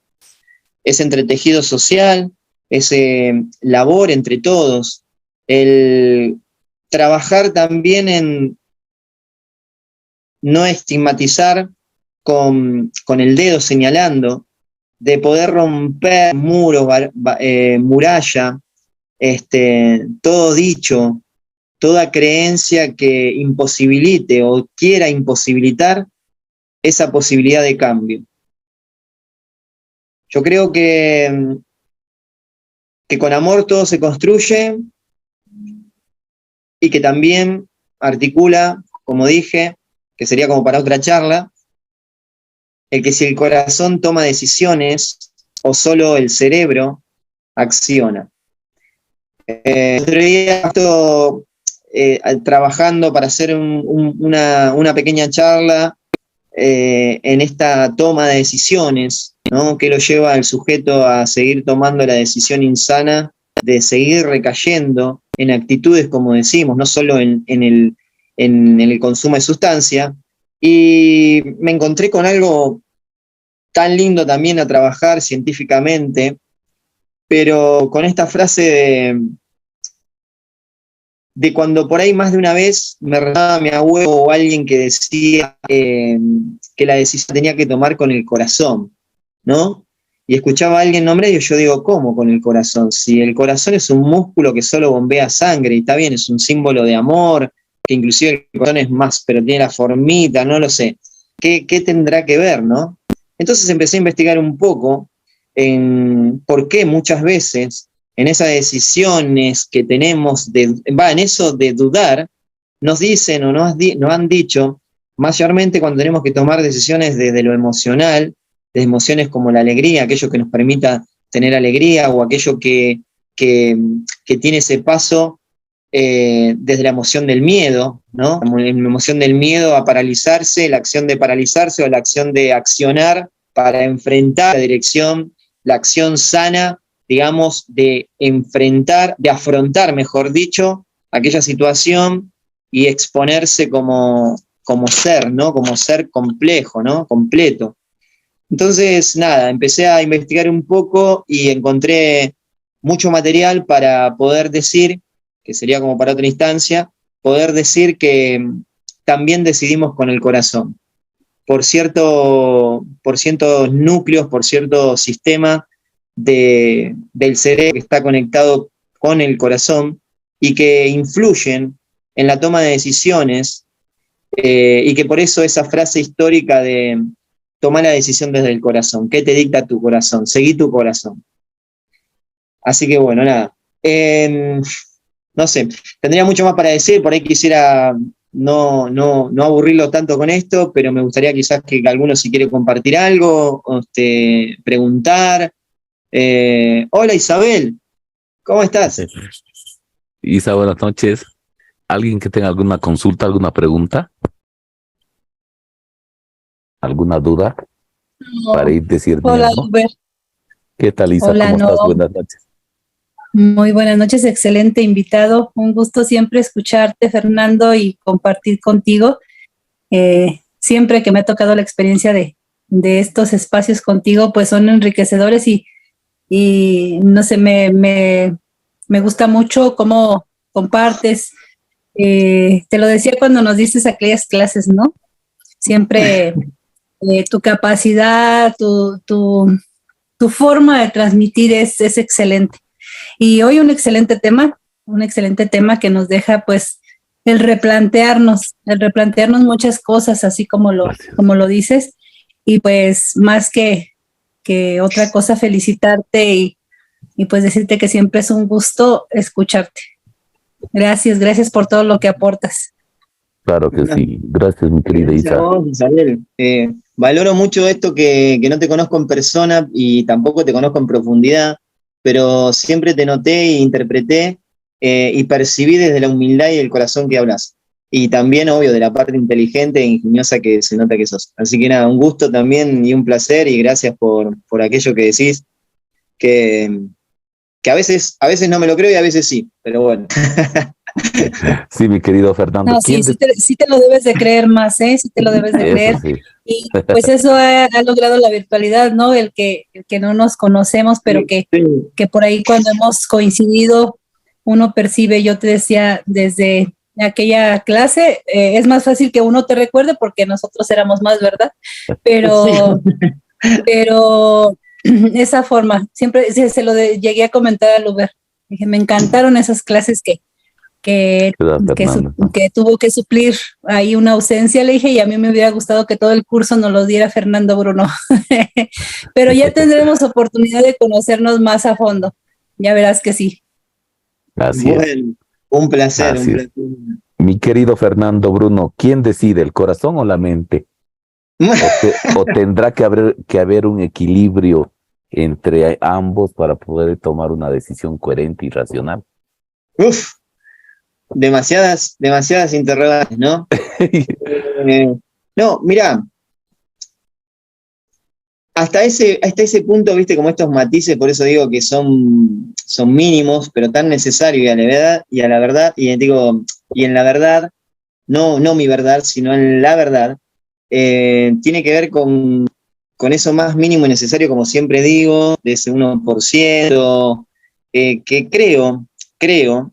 Es entretejido social, es labor entre todos, el trabajar también en no estigmatizar con el dedo señalando, de poder romper muros, muralla, todo dicho, toda creencia que imposibilite o quiera imposibilitar esa posibilidad de cambio. Yo creo que con amor todo se construye y que también articula, como dije, que sería como para otra charla, el que si el corazón toma decisiones o solo el cerebro acciona. Otro día estoy trabajando para hacer una pequeña charla en esta toma de decisiones, ¿no? Que lo lleva al sujeto a seguir tomando la decisión insana de seguir recayendo en actitudes, como decimos, no solo en el consumo de sustancia. Y me encontré con algo tan lindo también a trabajar científicamente, pero con esta frase de cuando por ahí más de una vez me retaba mi abuelo o alguien que decía que la decisión tenía que tomar con el corazón, ¿no? Y escuchaba a alguien nombre y yo digo, ¿cómo con el corazón? Si el corazón es un músculo que solo bombea sangre, y está bien, es un símbolo de amor, que inclusive el corazón es más, pero tiene la formita, no lo sé. ¿Qué tendrá que ver, no? Entonces empecé a investigar un poco en por qué muchas veces en esas decisiones que tenemos, en eso de dudar, nos dicen o nos han dicho, mayormente cuando tenemos que tomar decisiones desde lo emocional, de emociones como la alegría, aquello que nos permita tener alegría o aquello que tiene ese paso desde la emoción del miedo, ¿no? La emoción del miedo a paralizarse, la acción de paralizarse o la acción de accionar para enfrentar la dirección, la acción sana, digamos, de enfrentar, de afrontar, mejor dicho, aquella situación y exponerse como ser, ¿no? Como ser complejo, ¿no? Completo. Entonces, nada, empecé a investigar un poco y encontré mucho material para poder decir, que sería como para otra instancia, poder decir que también decidimos con el corazón. Por ciertos núcleos, por cierto sistema del cerebro que está conectado con el corazón y que influyen en la toma de decisiones y que por eso esa frase histórica de tomar la decisión desde el corazón, ¿qué te dicta tu corazón? Seguí tu corazón. Así que bueno, nada. No sé, tendría mucho más para decir, por ahí quisiera no aburrirlo tanto con esto, pero me gustaría quizás que alguno si quiere compartir algo, preguntar. Hola Isabel, ¿cómo estás? Isa, buenas noches. ¿Alguien que tenga alguna consulta, alguna pregunta, alguna duda para No. ir Hola, discerniendo? Albert. ¿Qué tal, Isa? Hola, ¿Cómo no. estás? Buenas noches. Muy buenas noches, excelente invitado. Un gusto siempre escucharte, Fernando, y compartir contigo. Siempre que me ha tocado la experiencia de estos espacios contigo, pues son enriquecedores y no sé, me gusta mucho cómo compartes. Te lo decía cuando nos diste aquellas clases, ¿no? Siempre tu capacidad, tu forma de transmitir es excelente. Y hoy un excelente tema que nos deja pues el replantearnos muchas cosas, así Gracias. como lo dices. Y pues más que otra cosa, felicitarte y pues decirte que siempre es un gusto escucharte. Gracias por todo lo que aportas. Claro que sí. Gracias, mi querida Gracias a Isa. vos, Isabel. Valoro mucho esto que no te conozco en persona y tampoco te conozco en profundidad, pero siempre te noté e interpreté y percibí desde la humildad y el corazón que hablas. Y también, obvio, de la parte inteligente e ingeniosa que se nota que sos. Así que nada, un gusto también y un placer y gracias por aquello que decís, que, que a veces no me lo creo y a veces sí, pero bueno. Sí, mi querido Fernando. No, sí, sí te lo debes de creer más, ¿eh? Sí te lo debes de Eso creer. sí. Y pues eso ha logrado la virtualidad, ¿no? El que no nos conocemos, pero que por ahí cuando hemos coincidido, uno percibe, yo te decía, desde aquella clase, es más fácil que uno te recuerde porque nosotros éramos más, ¿verdad? Pero, pero esa forma, siempre se lo llegué a comentar a Luber. Dije, me encantaron esas clases que, Fernando. que tuvo que suplir ahí una ausencia, le dije, y a mí me hubiera gustado que todo el curso nos lo diera Fernando Bruno. Pero ya tendremos oportunidad de conocernos más a fondo. Ya verás que sí. Así es. Bueno, un placer, Así un es. placer. Mi querido Fernando Bruno, ¿quién decide, el corazón o la mente? ¿O tendrá que haber un equilibrio entre ambos para poder tomar una decisión coherente y racional? Uf, demasiadas interrogantes, ¿no? No, mirá, hasta ese punto, viste, como estos matices, por eso digo que son mínimos, pero tan necesarios y a la verdad, y en la verdad, no mi verdad, sino en la verdad, tiene que ver con eso más mínimo y necesario, como siempre digo, de ese 1%, que creo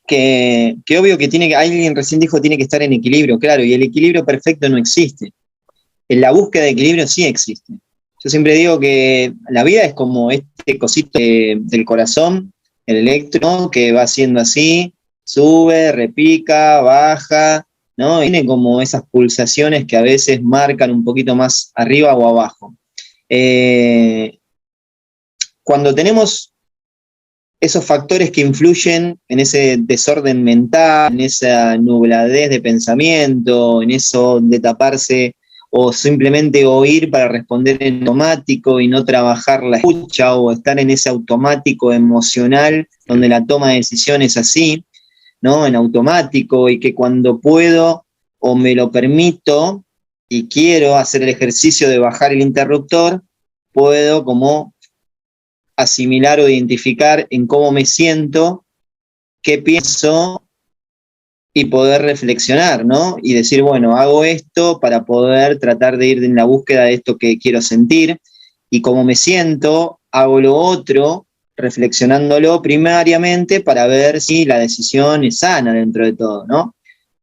que obvio que alguien recién dijo tiene que estar en equilibrio, claro, y el equilibrio perfecto no existe. En la búsqueda de equilibrio sí existe. Yo siempre digo que la vida es como este cosito del corazón, el electro, que va haciendo así, sube, repica, baja, ¿no? Tiene como esas pulsaciones que a veces marcan un poquito más arriba o abajo. Cuando tenemos esos factores que influyen en ese desorden mental, en esa nubladez de pensamiento, en eso de taparse o simplemente oír para responder en automático y no trabajar la escucha, o estar en ese automático emocional donde la toma de decisiones así, ¿no? En automático, y que cuando puedo o me lo permito y quiero hacer el ejercicio de bajar el interruptor, puedo como asimilar o identificar en cómo me siento, qué pienso y poder reflexionar, ¿no? Y decir, bueno, hago esto para poder tratar de ir en la búsqueda de esto que quiero sentir, y cómo me siento, hago lo otro, reflexionándolo primariamente para ver si la decisión es sana dentro de todo, ¿no?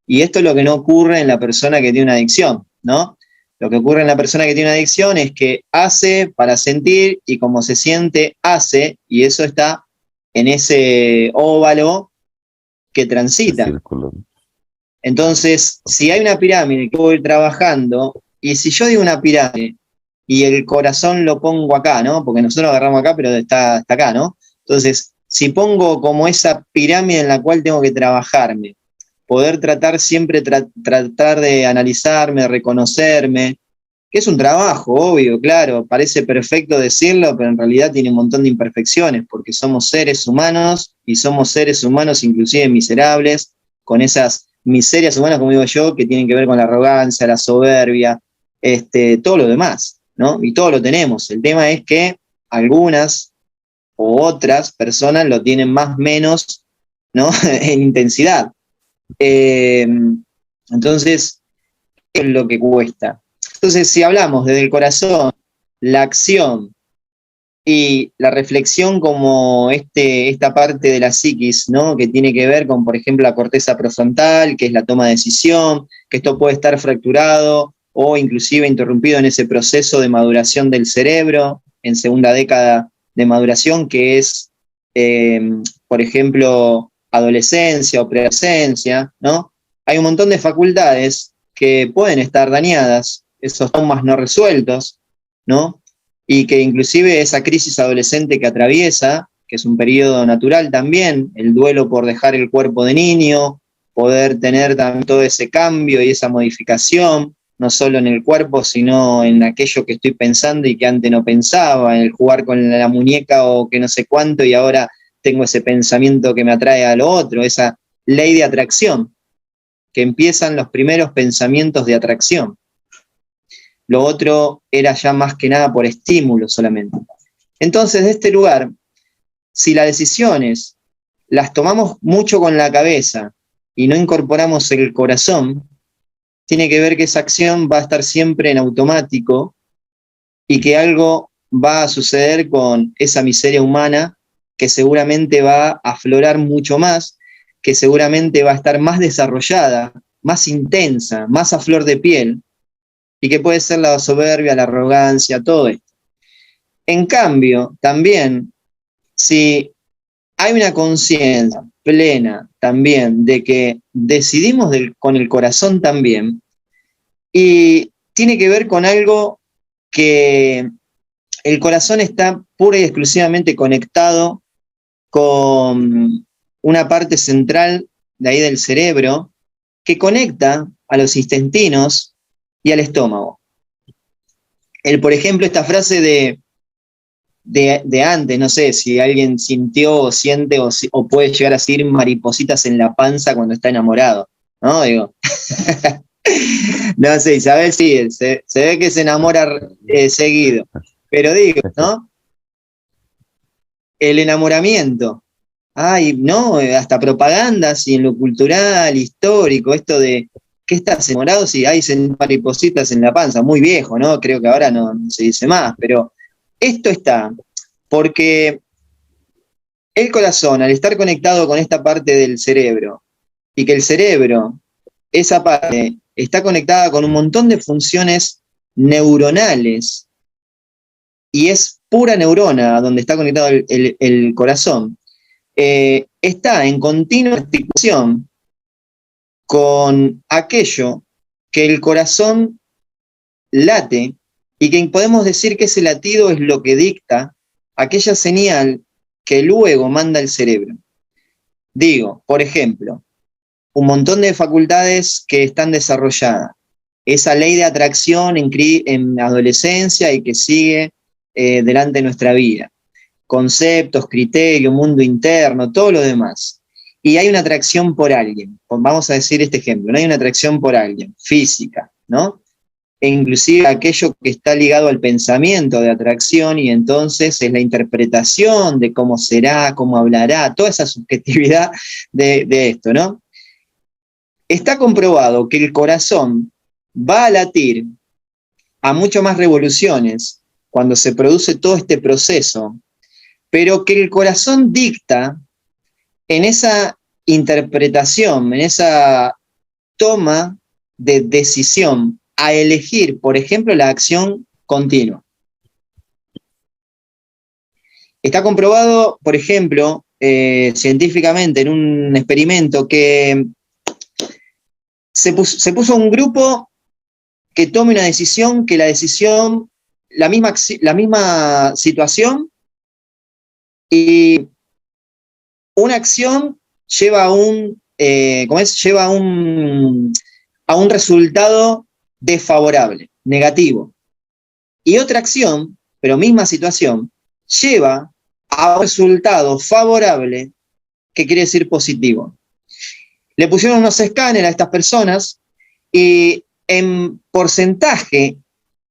Y esto es lo que no ocurre en la persona que tiene una adicción, ¿no? Lo que ocurre en la persona que tiene una adicción es que hace para sentir, y como se siente, hace, y eso está en ese óvalo que transita. Entonces, si hay una pirámide que voy trabajando, y si yo digo una pirámide y el corazón lo pongo acá, ¿no? Porque nosotros lo agarramos acá, pero está acá, ¿no? Entonces, si pongo como esa pirámide en la cual tengo que trabajarme, poder tratar siempre, tratar de analizarme, reconocerme, que es un trabajo, obvio, claro, parece perfecto decirlo, pero en realidad tiene un montón de imperfecciones, porque somos seres humanos, y somos seres humanos inclusive miserables, con esas miserias humanas, como digo yo, que tienen que ver con la arrogancia, la soberbia, todo lo demás, ¿no? Y todo lo tenemos. El tema es que algunas u otras personas lo tienen más o menos, ¿no? En intensidad. Entonces, es lo que cuesta. Entonces, si hablamos desde el corazón, la acción y la reflexión como esta parte de la psiquis, ¿no? Que tiene que ver con, por ejemplo, la corteza prefrontal, que es la toma de decisión, que esto puede estar fracturado o inclusive interrumpido en ese proceso de maduración del cerebro, en segunda década de maduración, que es, por ejemplo, adolescencia o preadolescencia, ¿no? Hay un montón de facultades que pueden estar dañadas, esos traumas no resueltos, ¿no? Y que inclusive esa crisis adolescente que atraviesa, que es un periodo natural también, el duelo por dejar el cuerpo de niño, poder tener también todo ese cambio y esa modificación, no solo en el cuerpo, sino en aquello que estoy pensando y que antes no pensaba, en el jugar con la muñeca o que no sé cuánto, y ahora tengo ese pensamiento que me atrae a lo otro, esa ley de atracción, que empiezan los primeros pensamientos de atracción. Lo otro era ya más que nada por estímulo solamente. Entonces, de este lugar, si las decisiones las tomamos mucho con la cabeza y no incorporamos el corazón, tiene que ver que esa acción va a estar siempre en automático, y que algo va a suceder con esa miseria humana que seguramente va a aflorar mucho más, que seguramente va a estar más desarrollada, más intensa, más a flor de piel, y que puede ser la soberbia, la arrogancia, todo esto. En cambio, también, si hay una conciencia plena también de que decidimos con el corazón también, y tiene que ver con algo que el corazón está pura y exclusivamente conectado con una parte central de ahí del cerebro que conecta a los intestinos y al estómago. Por ejemplo, esta frase de antes, no sé si alguien sintió o siente o puede llegar a sentir maripositas en la panza cuando está enamorado, ¿no? Digo, no sé, Isabel sí, se ve que se enamora seguido, pero digo, ¿no? El enamoramiento. Ay, no, hasta propagandas y en lo cultural, histórico, esto de ¿qué estás enamorado? Si hay maripositas en la panza, muy viejo, ¿no? Creo que ahora no se dice más, pero esto está porque el corazón, al estar conectado con esta parte del cerebro, y que el cerebro, esa parte, está conectada con un montón de funciones neuronales, y es pura neurona donde está conectado el corazón, está en continua articulación con aquello que el corazón late, y que podemos decir que ese latido es lo que dicta aquella señal que luego manda el cerebro. Digo, por ejemplo, un montón de facultades que están desarrolladas, esa ley de atracción en adolescencia y que sigue delante de nuestra vida, conceptos, criterios, mundo interno, todo lo demás. Y hay una atracción por alguien, vamos a decir este ejemplo, no hay una atracción por alguien, física, ¿no? E inclusive aquello que está ligado al pensamiento de atracción, y entonces es la interpretación de cómo será, cómo hablará, toda esa subjetividad de esto, ¿no? Está comprobado que el corazón va a latir a mucho más revoluciones cuando se produce todo este proceso, pero que el corazón dicta en esa interpretación, en esa toma de decisión a elegir, por ejemplo, la acción continua. Está comprobado, por ejemplo, científicamente en un experimento que se puso un grupo que tome una decisión, que la decisión, la misma situación, y una acción lleva a un resultado desfavorable, negativo. Y otra acción, pero misma situación, lleva a un resultado favorable, que quiere decir positivo. Le pusieron unos escáneres a estas personas y en porcentaje,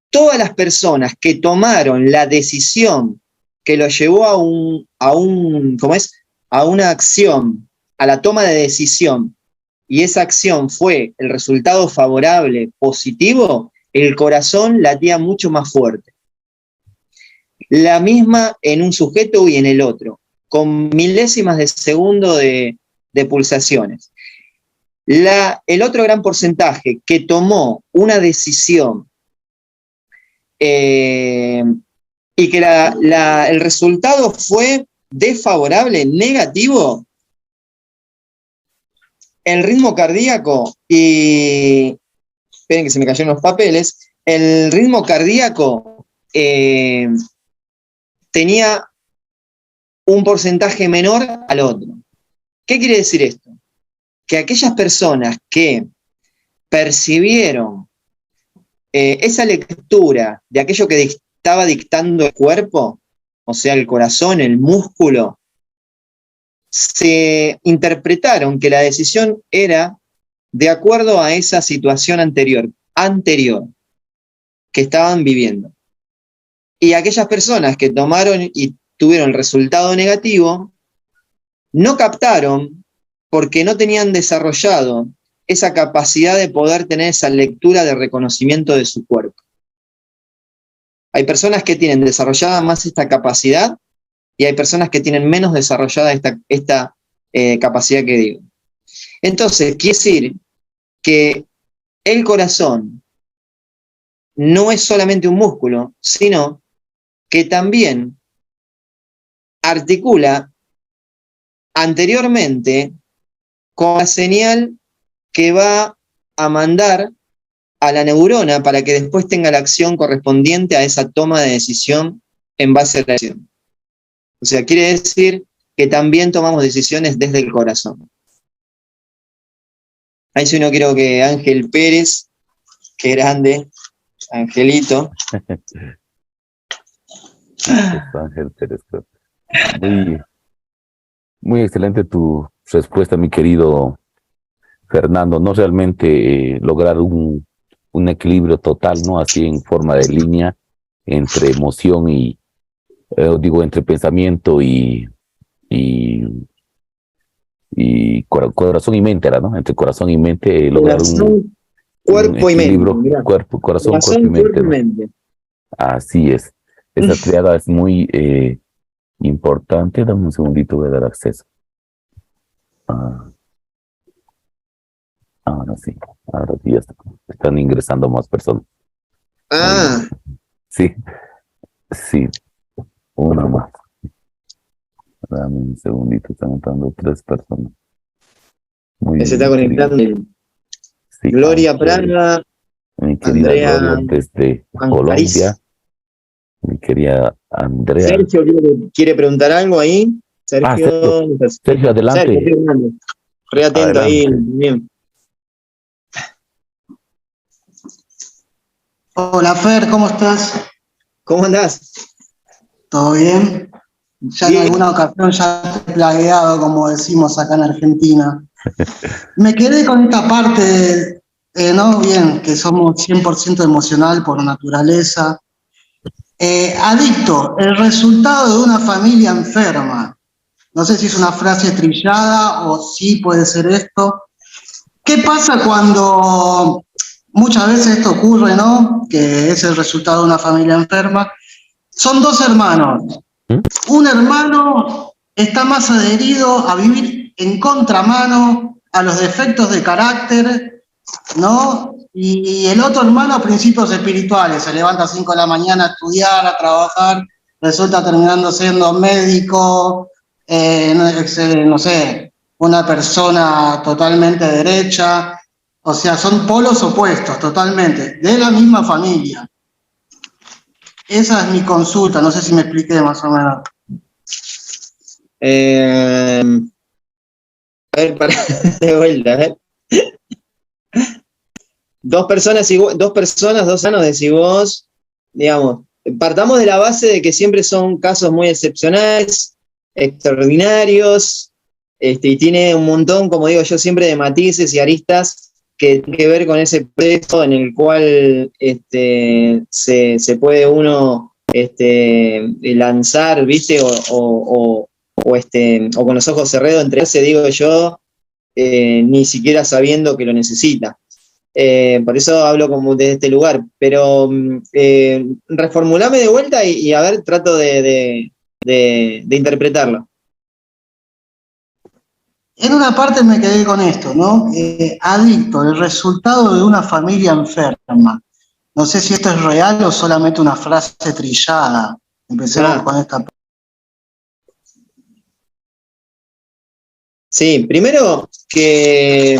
todas las personas que tomaron la decisión que lo llevó a una acción, a la toma de decisión, y esa acción fue el resultado favorable, positivo, el corazón latía mucho más fuerte. La misma en un sujeto y en el otro, con milésimas de segundo de pulsaciones. El otro gran porcentaje que tomó una decisión y que el resultado fue desfavorable, negativo, el ritmo cardíaco, y esperen que se me cayeron los papeles, el ritmo cardíaco tenía un porcentaje menor al otro. ¿Qué quiere decir esto? Que aquellas personas que percibieron esa lectura de aquello que estaba dictando el cuerpo, o sea, el corazón, el músculo, se interpretaron que la decisión era de acuerdo a esa situación anterior que estaban viviendo. Y aquellas personas que tomaron y tuvieron el resultado negativo, no captaron porque no tenían desarrollado esa capacidad de poder tener esa lectura de reconocimiento de su cuerpo. Hay personas que tienen desarrollada más esta capacidad y hay personas que tienen menos desarrollada esta capacidad que digo. Entonces, quiere decir que el corazón no es solamente un músculo, sino que también articula anteriormente con la señal que va a mandar a la neurona para que después tenga la acción correspondiente a esa toma de decisión en base a la acción. O sea, quiere decir que también tomamos decisiones desde el corazón. Ahí sí no quiero que Ángel Pérez, qué grande, Angelito. Ángel Pérez. Muy excelente tu respuesta, mi querido Fernando. No realmente lograr un equilibrio total, ¿no? Así en forma de línea entre emoción y, entre pensamiento y corazón y mente, ¿no? Entre corazón y mente, lograr Corazón, cuerpo y mente. Mirá. Corazón, Corazón, cuerpo y mente. Así es. Esa triada es muy Importante, dame un segundito, voy a dar acceso. Ahora sí, ya están ingresando más personas. Ah, Sí, sí, una más. Dame un segundito, están entrando 3 personas. Muy se bien, está mi querida. conectando. Sí, Gloria Praga, mi querida Andrea Gloria desde Colombia, Angariz. mi querida Andrea. Sergio quiere preguntar algo ahí. Sergio, Sergio, Sergio, Sergio, adelante, Fernando. Re atento ahí. adelante. Bien. Hola Fer, ¿cómo estás? ¿Cómo andás? ¿Todo bien? Ya en Bien. alguna ocasión ya te he plagueado, como decimos acá en Argentina. Me quedé con esta parte, ¿no? Bien, que somos 100% emocional por naturaleza. Adicto, el resultado de una familia enferma. No sé si es una frase trillada o sí puede ser esto. ¿Qué pasa cuando muchas veces esto ocurre, ¿no? Que es el resultado de una familia enferma. Son 2 hermanos. ¿Mm? Un hermano está más adherido a vivir en contramano a los defectos de carácter, ¿no? Y el otro hermano a principios espirituales, se levanta a 5 de la mañana a estudiar, a trabajar, resulta terminando siendo médico, no sé, una persona totalmente derecha. O sea, son polos opuestos totalmente, de la misma familia. Esa es mi consulta, no sé si me expliqué más o menos. A ver, para de vuelta, a ver. Dos personas, dos años, decís vos, digamos, partamos de la base de que siempre son casos muy excepcionales, extraordinarios, y tiene un montón, como digo yo, siempre de matices y aristas que tienen que ver con ese proceso en el cual se puede uno lanzar, ¿viste? O con los ojos cerrados, entregarse, digo yo, ni siquiera sabiendo que lo necesita. Por eso hablo como desde este lugar, pero reformulame de vuelta y a ver, trato de interpretarlo. En una parte me quedé con esto, ¿no? Adicto, el resultado de una familia enferma. No sé si esto es real o solamente una frase trillada. Empecemos con esta. Sí, primero que,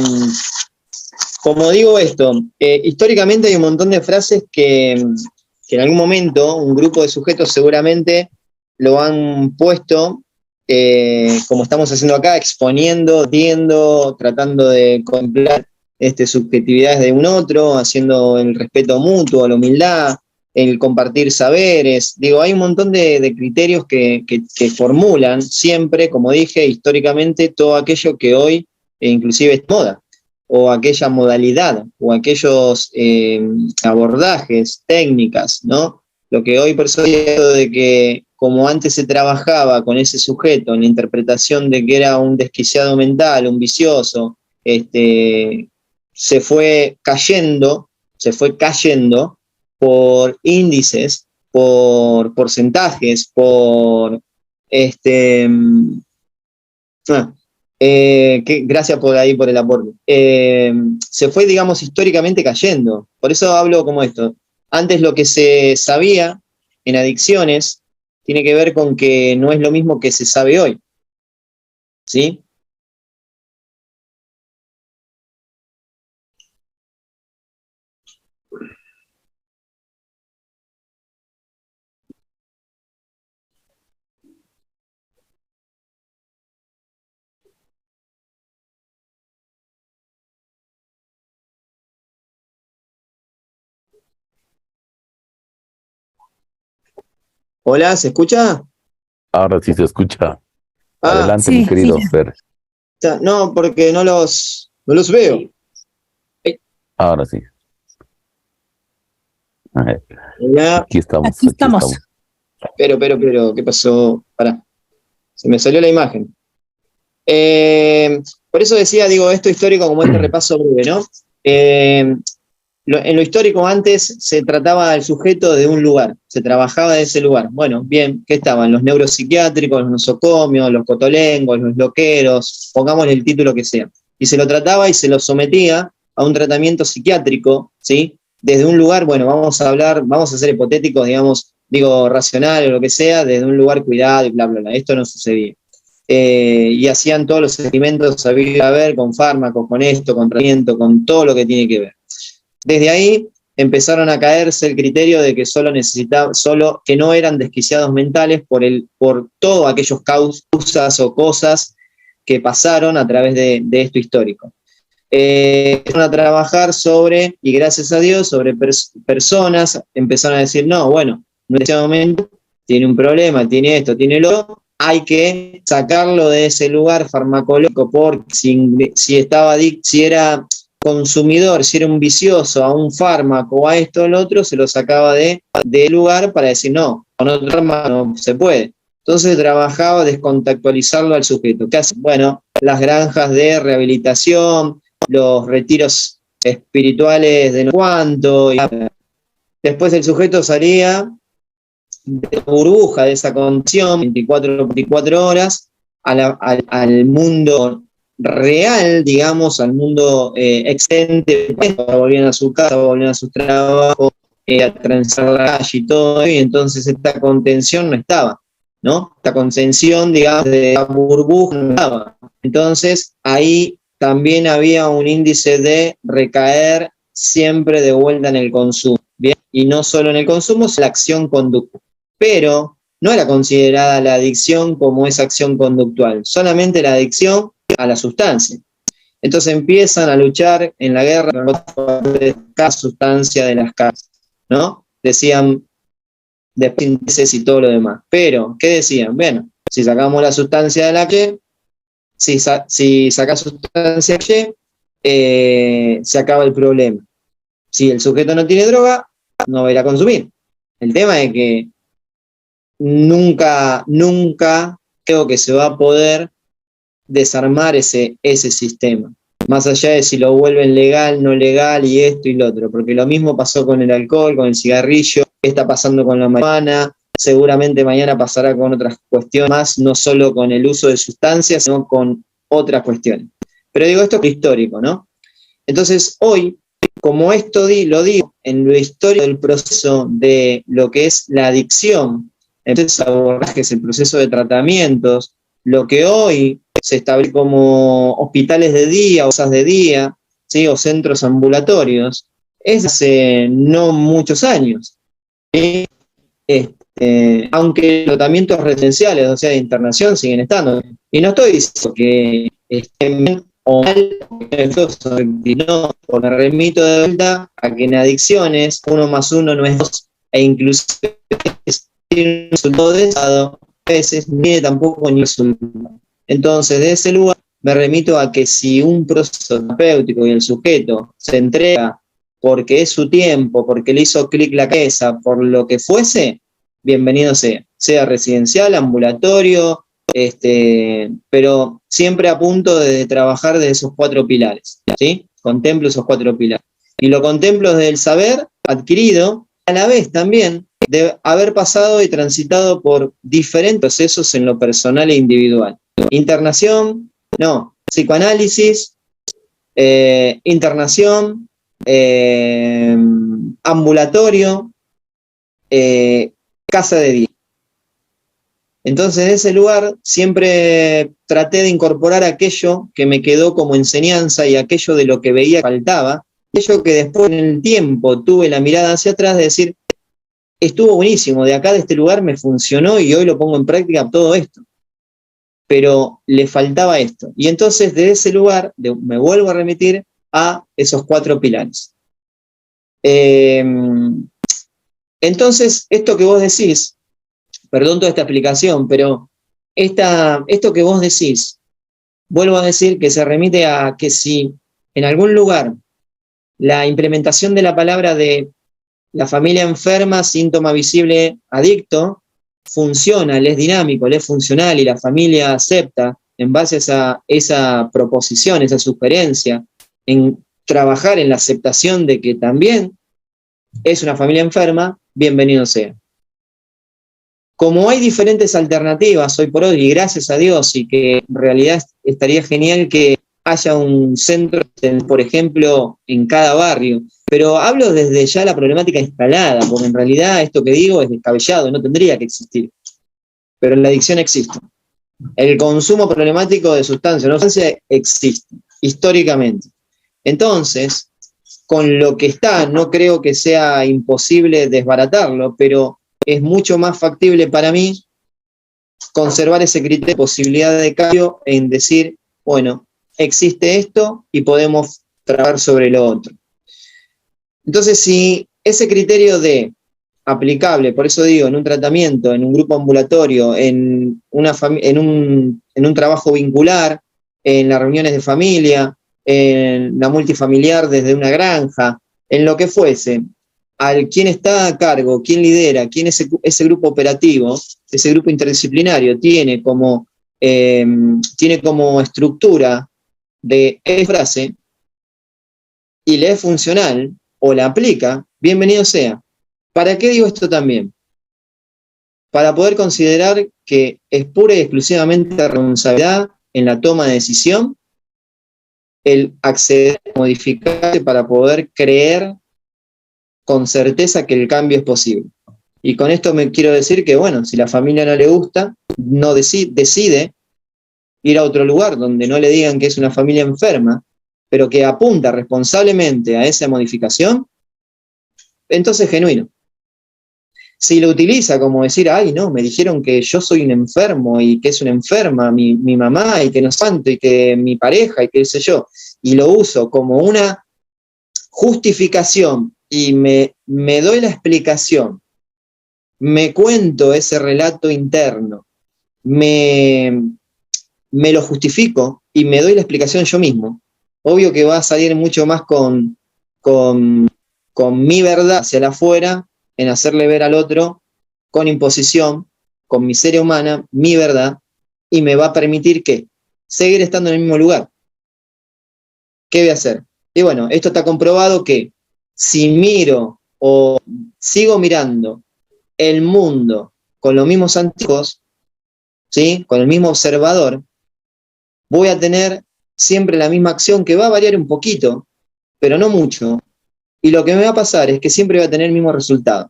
como digo esto, históricamente hay un montón de frases que en algún momento un grupo de sujetos seguramente lo han puesto, como estamos haciendo acá, exponiendo, tratando de contemplar subjetividades de un otro, haciendo el respeto mutuo, la humildad, el compartir saberes. Digo, hay un montón de criterios que formulan siempre, como dije, históricamente, todo aquello que hoy inclusive es moda, o aquella modalidad, o aquellos abordajes, técnicas, ¿no? Lo que hoy persuadido de que, como antes se trabajaba con ese sujeto en la interpretación de que era un desquiciado mental, un vicioso, se fue cayendo por índices, por porcentajes, por gracias por ahí por el aporte. Se fue, digamos, históricamente cayendo. Por eso hablo como esto. Antes lo que se sabía en adicciones tiene que ver con que no es lo mismo que se sabe hoy. ¿Sí? Hola, ¿se escucha? Ahora sí se escucha. Ah, Adelante, mi Sí, sí, querido Fer. no, porque no los veo. Ahora sí. Hola. Aquí estamos, aquí aquí estamos. estamos. Pero, ¿qué pasó? Pará, se me salió la imagen. Por eso decía, digo, esto histórico como este repaso breve, ¿no? en lo histórico antes se trataba al sujeto de un lugar, se trabajaba de ese lugar. Bueno, bien, ¿qué estaban? Los neuropsiquiátricos, los nosocomios, los cotolengos, los loqueros, pongámosle el título que sea. Y se lo trataba y se lo sometía a un tratamiento psiquiátrico, ¿sí? Desde un lugar, bueno, vamos a ser hipotéticos, digamos, digo, racional o lo que sea, desde un lugar cuidado y bla, bla, bla. Esto no sucedía. Y hacían todos los experimentos a ver con fármacos, con esto, con tratamiento, con todo lo que tiene que ver. Desde ahí empezaron a caerse el criterio de que solo que no eran desquiciados mentales por todos aquellos causas o cosas que pasaron a través de esto histórico. Empezaron a trabajar sobre, y gracias a Dios, sobre personas, empezaron a decir, no, bueno, en ese momento tiene un problema, tiene esto, tiene lo otro, hay que sacarlo de ese lugar farmacológico porque si era consumidor, si era un vicioso a un fármaco o a esto o lo otro, se lo sacaba de lugar para decir, no, con otro fármaco no se puede. Entonces trabajaba descontextualizarlo al sujeto. ¿Qué hacen? Bueno, las granjas de rehabilitación, los retiros espirituales de no cuánto. Después el sujeto salía de la burbuja de esa condición, 24 horas, al mundo real, digamos, al mundo excelente, volvían a su casa, volvían a sus trabajos, a transar la calle y todo, y entonces esta contención no estaba, ¿no? Esta contención, digamos, de la burbuja no estaba. Entonces, ahí también había un índice de recaer siempre de vuelta en el consumo, ¿bien? Y no solo en el consumo, sino en la acción-conducta. Pero no era considerada la adicción como esa acción conductual, solamente la adicción a la sustancia. Entonces empiezan a luchar en la guerra contra la sustancia de las casas, ¿no? Decían de síntesis y todo lo demás. Pero, ¿qué decían? Bueno, si sacamos la sustancia de la que, si sacas sustancia que, se acaba el problema. Si el sujeto no tiene droga, no va a ir a consumir. El tema es que nunca creo que se va a poder desarmar ese sistema, más allá de si lo vuelven legal, no legal y esto y lo otro, porque lo mismo pasó con el alcohol, con el cigarrillo, está pasando con la marihuana, seguramente mañana pasará con otras cuestiones más, no solo con el uso de sustancias, sino con otras cuestiones. Pero digo, esto es histórico, ¿no? Entonces, hoy, como esto lo digo, en lo histórico del proceso de lo que es la adicción, el proceso de abordajes, el proceso de tratamientos, lo que hoy se establece como hospitales de día o casas de día, ¿sí? O centros ambulatorios, es hace no muchos años. ¿Sí? Aunque los tratamientos residenciales, o sea, de internación, siguen estando. Y no estoy diciendo que estén bien o mal, no, me remito de vuelta a que en adicciones 1 más 1 no es 2, e inclusive tiene un resultado deseado, a veces ni tampoco ni resultado. Entonces, de ese lugar me remito a que si un proceso terapéutico y el sujeto se entrega porque es su tiempo, porque le hizo clic la cabeza, por lo que fuese, bienvenido sea residencial, ambulatorio, pero siempre a punto de trabajar de esos 4 pilares, ¿sí? Contemplo esos 4 pilares. Y lo contemplo desde el saber adquirido, a la vez también de haber pasado y transitado por diferentes procesos en lo personal e individual. Internación, no, psicoanálisis, internación, ambulatorio, casa de día. Entonces, en ese lugar siempre traté de incorporar aquello que me quedó como enseñanza y aquello de lo que veía que faltaba, aquello que después en el tiempo tuve la mirada hacia atrás de decir, estuvo buenísimo, de acá, de este lugar me funcionó y hoy lo pongo en práctica todo esto. Pero le faltaba esto. Y entonces de ese lugar me vuelvo a remitir a esos 4 pilares. Entonces, esto que vos decís, perdón toda esta explicación, pero esto que vos decís, vuelvo a decir que se remite a que si en algún lugar la implementación de la palabra de la familia enferma, síntoma visible, adicto, funciona, le es dinámico, le es funcional y la familia acepta en base a esa proposición, esa sugerencia, en trabajar en la aceptación de que también es una familia enferma, bienvenido sea. Como hay diferentes alternativas hoy por hoy, y gracias a Dios, y que en realidad estaría genial que haya un centro, por ejemplo, en cada barrio, pero hablo desde ya la problemática instalada, porque en realidad esto que digo es descabellado, no tendría que existir, pero la adicción existe. El consumo problemático de sustancias, no existe, históricamente. Entonces, con lo que está, no creo que sea imposible desbaratarlo, pero es mucho más factible para mí conservar ese criterio de posibilidad de cambio en decir, bueno, existe esto y podemos trabajar sobre lo otro. Entonces, si ese criterio de aplicable, por eso digo, en un tratamiento, en un grupo ambulatorio, en un trabajo vincular, en las reuniones de familia, en la multifamiliar desde una granja, en lo que fuese, al quien está a cargo, quién lidera, quién es ese grupo operativo, ese grupo interdisciplinario, tiene como estructura de frase y le es funcional o la aplica, bienvenido sea. ¿Para qué digo esto también? Para poder considerar que es pura y exclusivamente responsabilidad en la toma de decisión el acceder a modificarse para poder creer con certeza que el cambio es posible. Y con esto me quiero decir que, bueno, si la familia no le gusta, no decide ir a otro lugar donde no le digan que es una familia enferma, pero que apunta responsablemente a esa modificación, entonces es genuino. Si lo utiliza como decir, ay, no, me dijeron que yo soy un enfermo y que es una enferma mi mamá y que no santo y que mi pareja y qué sé yo, y lo uso como una justificación y me doy la explicación, me cuento ese relato interno, me lo justifico y me doy la explicación yo mismo, obvio que va a salir mucho más con mi verdad hacia afuera, en hacerle ver al otro con imposición, con miseria humana, mi verdad, y me va a permitir ¿qué? Seguir estando en el mismo lugar. ¿Qué voy a hacer? Y bueno, esto está comprobado que si miro o sigo mirando el mundo con los mismos anteojos, ¿sí? Con el mismo observador, voy a tener siempre la misma acción que va a variar un poquito, pero no mucho, y lo que me va a pasar es que siempre va a tener el mismo resultado.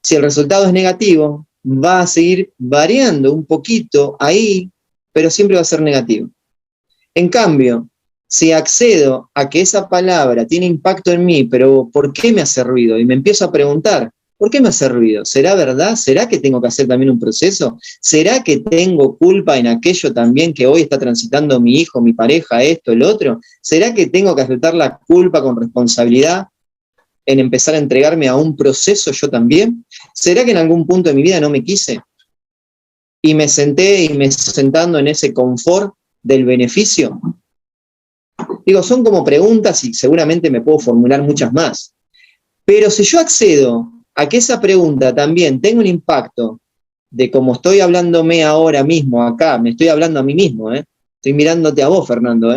Si el resultado es negativo, va a seguir variando un poquito ahí, pero siempre va a ser negativo. En cambio, si accedo a que esa palabra tiene impacto en mí, pero ¿por qué me hace ruido? Y me empiezo a preguntar, ¿por qué me hace ruido? ¿Será verdad? ¿Será que tengo que hacer también un proceso? ¿Será que tengo culpa en aquello también que hoy está transitando mi hijo, mi pareja, esto, el otro? ¿Será que tengo que aceptar la culpa con responsabilidad en empezar a entregarme a un proceso yo también? ¿Será que en algún punto de mi vida no me quise? Y me senté y me sentando en ese confort del beneficio. Digo, son como preguntas y seguramente me puedo formular muchas más. Pero si yo accedo a que esa pregunta también tenga un impacto de como estoy hablándome ahora mismo acá, me estoy hablando a mí mismo, estoy mirándote a vos, Fernando,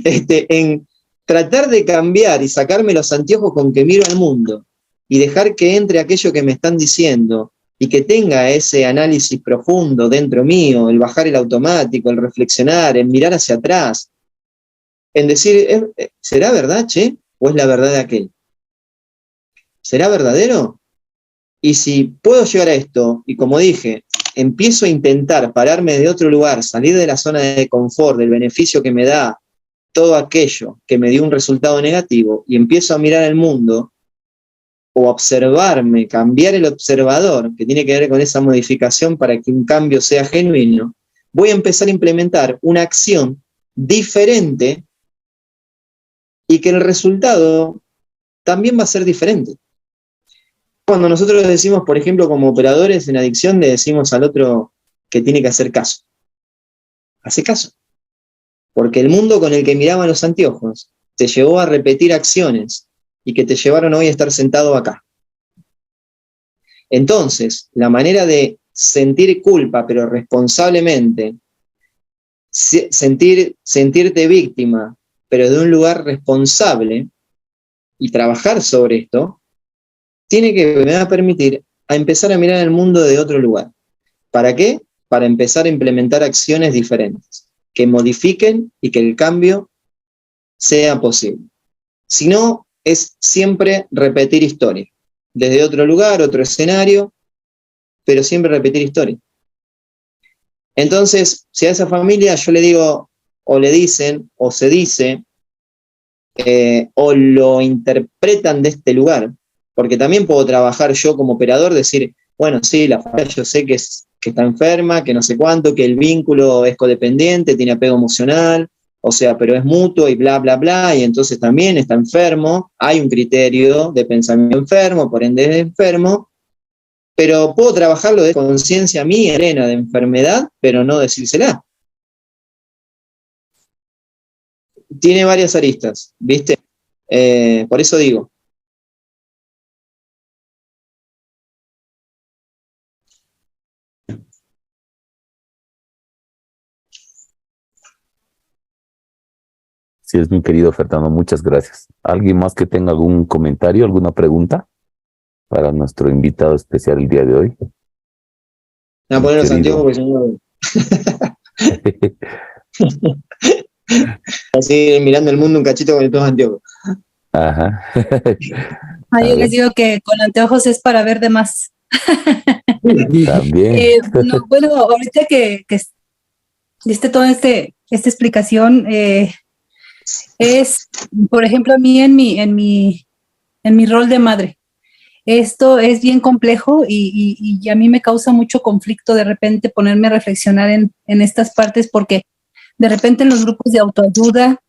en tratar de cambiar y sacarme los anteojos con que miro al mundo y dejar que entre aquello que me están diciendo y que tenga ese análisis profundo dentro mío, el bajar el automático, el reflexionar, el mirar hacia atrás, en decir, ¿será verdad, che? ¿O es la verdad de aquel? ¿Será verdadero? Y si puedo llegar a esto, y como dije, empiezo a intentar pararme de otro lugar, salir de la zona de confort, del beneficio que me da todo aquello que me dio un resultado negativo, y empiezo a mirar el mundo, o observarme, cambiar el observador, que tiene que ver con esa modificación para que un cambio sea genuino, voy a empezar a implementar una acción diferente y que el resultado también va a ser diferente. Cuando nosotros decimos, por ejemplo, como operadores en adicción, le decimos al otro que tiene que hacer caso. Hace caso. Porque el mundo con el que miraban los anteojos te llevó a repetir acciones y que te llevaron hoy a estar sentado acá. Entonces, la manera de sentir culpa, pero responsablemente, sentirte víctima pero de un lugar responsable y trabajar sobre esto, me va a permitir a empezar a mirar el mundo de otro lugar. ¿Para qué? Para empezar a implementar acciones diferentes, que modifiquen y que el cambio sea posible. Si no, es siempre repetir historia, desde otro lugar, otro escenario, pero siempre repetir historia. Entonces, si a esa familia yo le digo, o le dicen, o se dice, o lo interpretan de este lugar, porque también puedo trabajar yo como operador, decir, bueno, sí, la familia yo sé que está enferma, que no sé cuánto, que el vínculo es codependiente, tiene apego emocional, o sea, pero es mutuo y bla, bla, bla, y entonces también está enfermo, hay un criterio de pensamiento enfermo, por ende es enfermo, pero puedo trabajarlo de conciencia mía, plena de enfermedad, pero no decírsela. Tiene varias aristas, ¿viste? Por eso digo. Sí, es mi querido Fernando, muchas gracias. ¿Alguien más que tenga algún comentario, alguna pregunta para nuestro invitado especial el día de hoy? Me voy a poner los anteojos porque si no... Así mirando el mundo un cachito con estos anteojos. Ajá. Yo les digo que con anteojos es para ver de más. También. No, bueno, ahorita que diste toda esta explicación, es, por ejemplo, a mí en mi rol de madre, esto es bien complejo y a mí me causa mucho conflicto de repente ponerme a reflexionar en estas partes, porque de repente en los grupos de autoayuda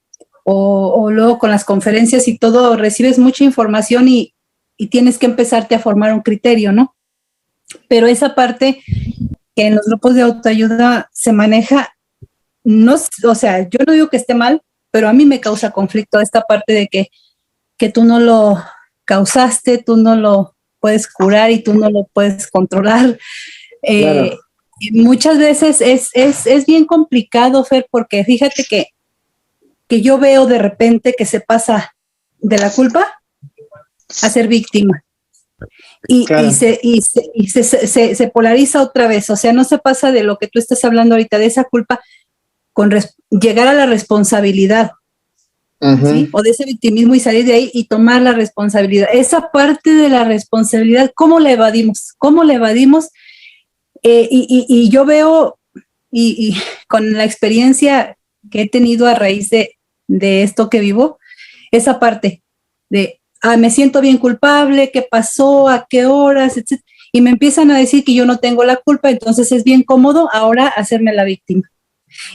o luego con las conferencias y todo, recibes mucha información y tienes que empezarte a formar un criterio, ¿no? Pero esa parte que en los grupos de autoayuda se maneja, no, o sea, yo no digo que esté mal, pero a mí me causa conflicto esta parte de que tú no lo causaste, tú no lo puedes curar y tú no lo puedes controlar. Claro. Muchas veces es bien complicado, Fer, porque fíjate que yo veo de repente que se pasa de la culpa a ser víctima. Claro. Se polariza otra vez, o sea, no se pasa de lo que tú estás hablando ahorita, de esa culpa, con llegar a la responsabilidad, ¿sí? O de ese victimismo y salir de ahí y tomar la responsabilidad. Esa parte de la responsabilidad, ¿cómo la evadimos? ¿Cómo la evadimos? Y yo veo, y con la experiencia que he tenido a raíz de esto que vivo, esa parte de, me siento bien culpable, ¿qué pasó? ¿A qué horas? Etcétera. Y me empiezan a decir que yo no tengo la culpa, entonces es bien cómodo ahora hacerme la víctima.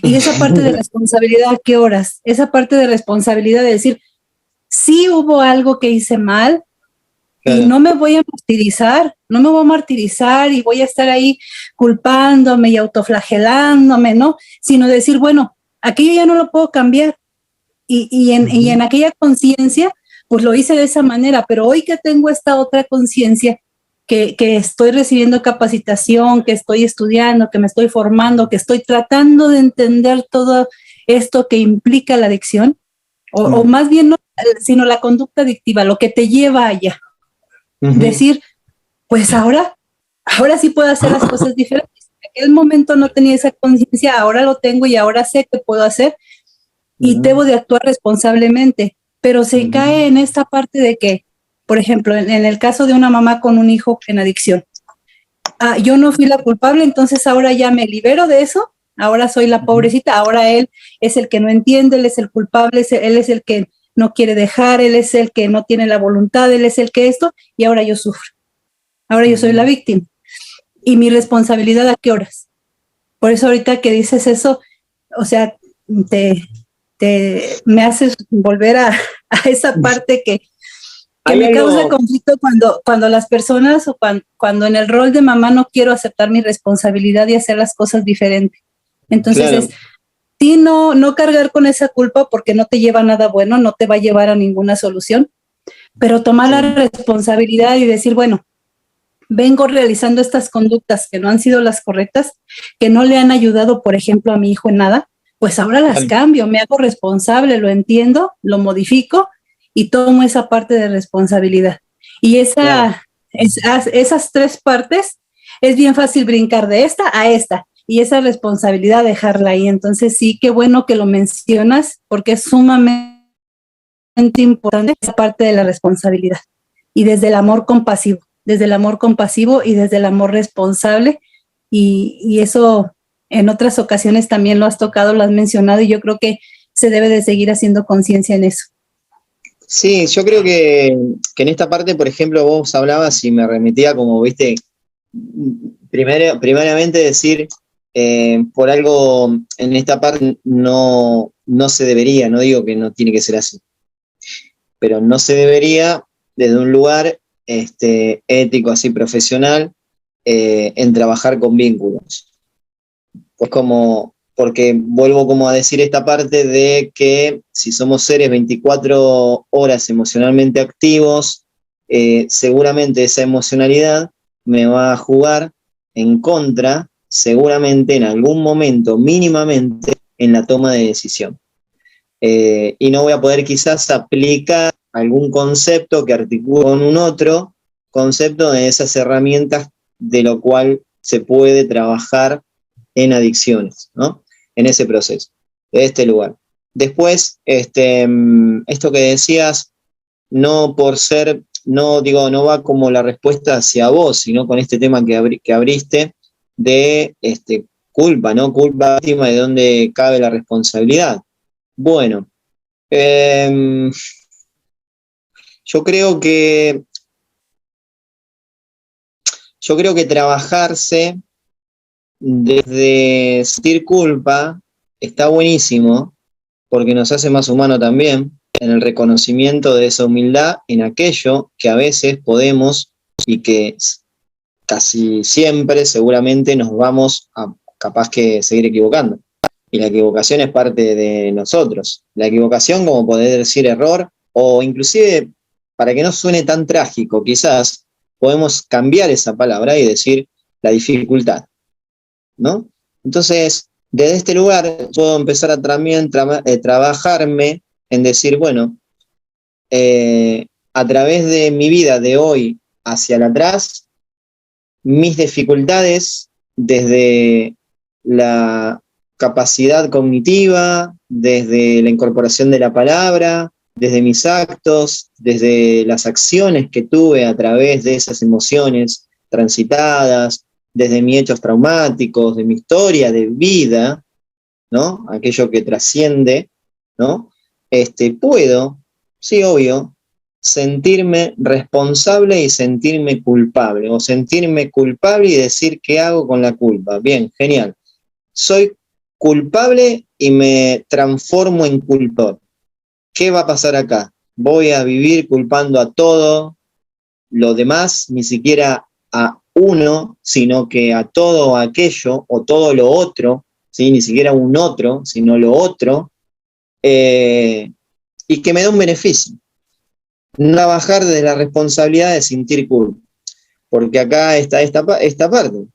Y esa parte de responsabilidad, ¿a qué horas? Esa parte de responsabilidad de decir, sí hubo algo que hice mal, claro, y no me voy a martirizar y voy a estar ahí culpándome y autoflagelándome, ¿no? Sino decir, bueno, aquello ya no lo puedo cambiar. Y en aquella conciencia, pues lo hice de esa manera, pero hoy que tengo esta otra conciencia, que estoy recibiendo capacitación, que estoy estudiando, que me estoy formando, que estoy tratando de entender todo esto que implica la adicción, o más bien no, sino la conducta adictiva, lo que te lleva allá. Decir, pues ahora sí puedo hacer las cosas diferentes. En aquel momento no tenía esa conciencia, ahora lo tengo y ahora sé que puedo hacer y debo de actuar responsablemente, pero se cae en esta parte de que, por ejemplo, en el caso de una mamá con un hijo en adicción, yo no fui la culpable, entonces ahora ya me libero de eso, ahora soy la pobrecita, ahora él es el que no entiende, él es el culpable, él es el que no quiere dejar, él es el que no tiene la voluntad, él es el que esto, y ahora yo sufro. Ahora yo soy la víctima. ¿Y mi responsabilidad a qué horas? Por eso ahorita que dices eso, o sea, me haces volver a esa parte que me causa conflicto cuando las personas o cuando en el rol de mamá no quiero aceptar mi responsabilidad y hacer las cosas diferentes. Entonces claro, sí, no cargar con esa culpa porque no te lleva a nada bueno, no te va a llevar a ninguna solución, pero tomar la responsabilidad y decir, bueno, vengo realizando estas conductas que no han sido las correctas, que no le han ayudado, por ejemplo, a mi hijo en nada, pues ahora las cambio, me hago responsable, lo entiendo, lo modifico y tomo esa parte de responsabilidad. Y esas tres partes es bien fácil brincar de esta a esta y esa responsabilidad dejarla ahí. Entonces sí, qué bueno que lo mencionas porque es sumamente importante esa parte de la responsabilidad y desde el amor compasivo y desde el amor responsable y eso en otras ocasiones también lo has tocado, lo has mencionado y yo creo que se debe de seguir haciendo conciencia en eso. Sí, yo creo que en esta parte, por ejemplo, vos hablabas y me remitía como, viste, primeramente decir, por algo en esta parte no se debería, no digo que no tiene que ser así, pero no se debería desde un lugar ético, así profesional, en trabajar con vínculos. Pues porque vuelvo como a decir esta parte de que si somos seres 24 horas emocionalmente activos, seguramente esa emocionalidad me va a jugar en contra, seguramente en algún momento, mínimamente, en la toma de decisión. Y no voy a poder quizás aplicar algún concepto que articule con un otro concepto de esas herramientas de lo cual se puede trabajar en adicciones, ¿no? En ese proceso, de este lugar. Después, esto que decías, no por ser, no va como la respuesta hacia vos, sino con este tema que abriste de culpa, ¿no? Culpa víctima, de dónde cabe la responsabilidad. Bueno, yo creo que trabajarse desde sentir culpa está buenísimo porque nos hace más humanos también en el reconocimiento de esa humildad en aquello que a veces podemos y que casi siempre seguramente nos vamos a capaz que seguir equivocando. Y la equivocación es parte de nosotros. La equivocación, como poder decir error, o inclusive, para que no suene tan trágico, quizás podemos cambiar esa palabra y decir la dificultad, ¿no? Entonces, desde este lugar puedo empezar a también trabajarme en decir, bueno, a través de mi vida de hoy hacia atrás, mis dificultades desde la capacidad cognitiva, desde la incorporación de la palabra, desde mis actos, desde las acciones que tuve a través de esas emociones transitadas, desde mis hechos traumáticos, de mi historia de vida, ¿no? Aquello que trasciende, ¿no? Puedo, sí, obvio, sentirme responsable y sentirme culpable, o sentirme culpable y decir qué hago con la culpa. Bien, genial. Soy culpable y me transformo en culpable. ¿Qué va a pasar acá? Voy a vivir culpando a todo lo demás, ni siquiera a uno, sino que a todo aquello o todo lo otro, ¿sí? Ni siquiera un otro, sino lo otro, y que me da un beneficio. No trabajar desde la responsabilidad de sentir culpa, porque acá está esta parte.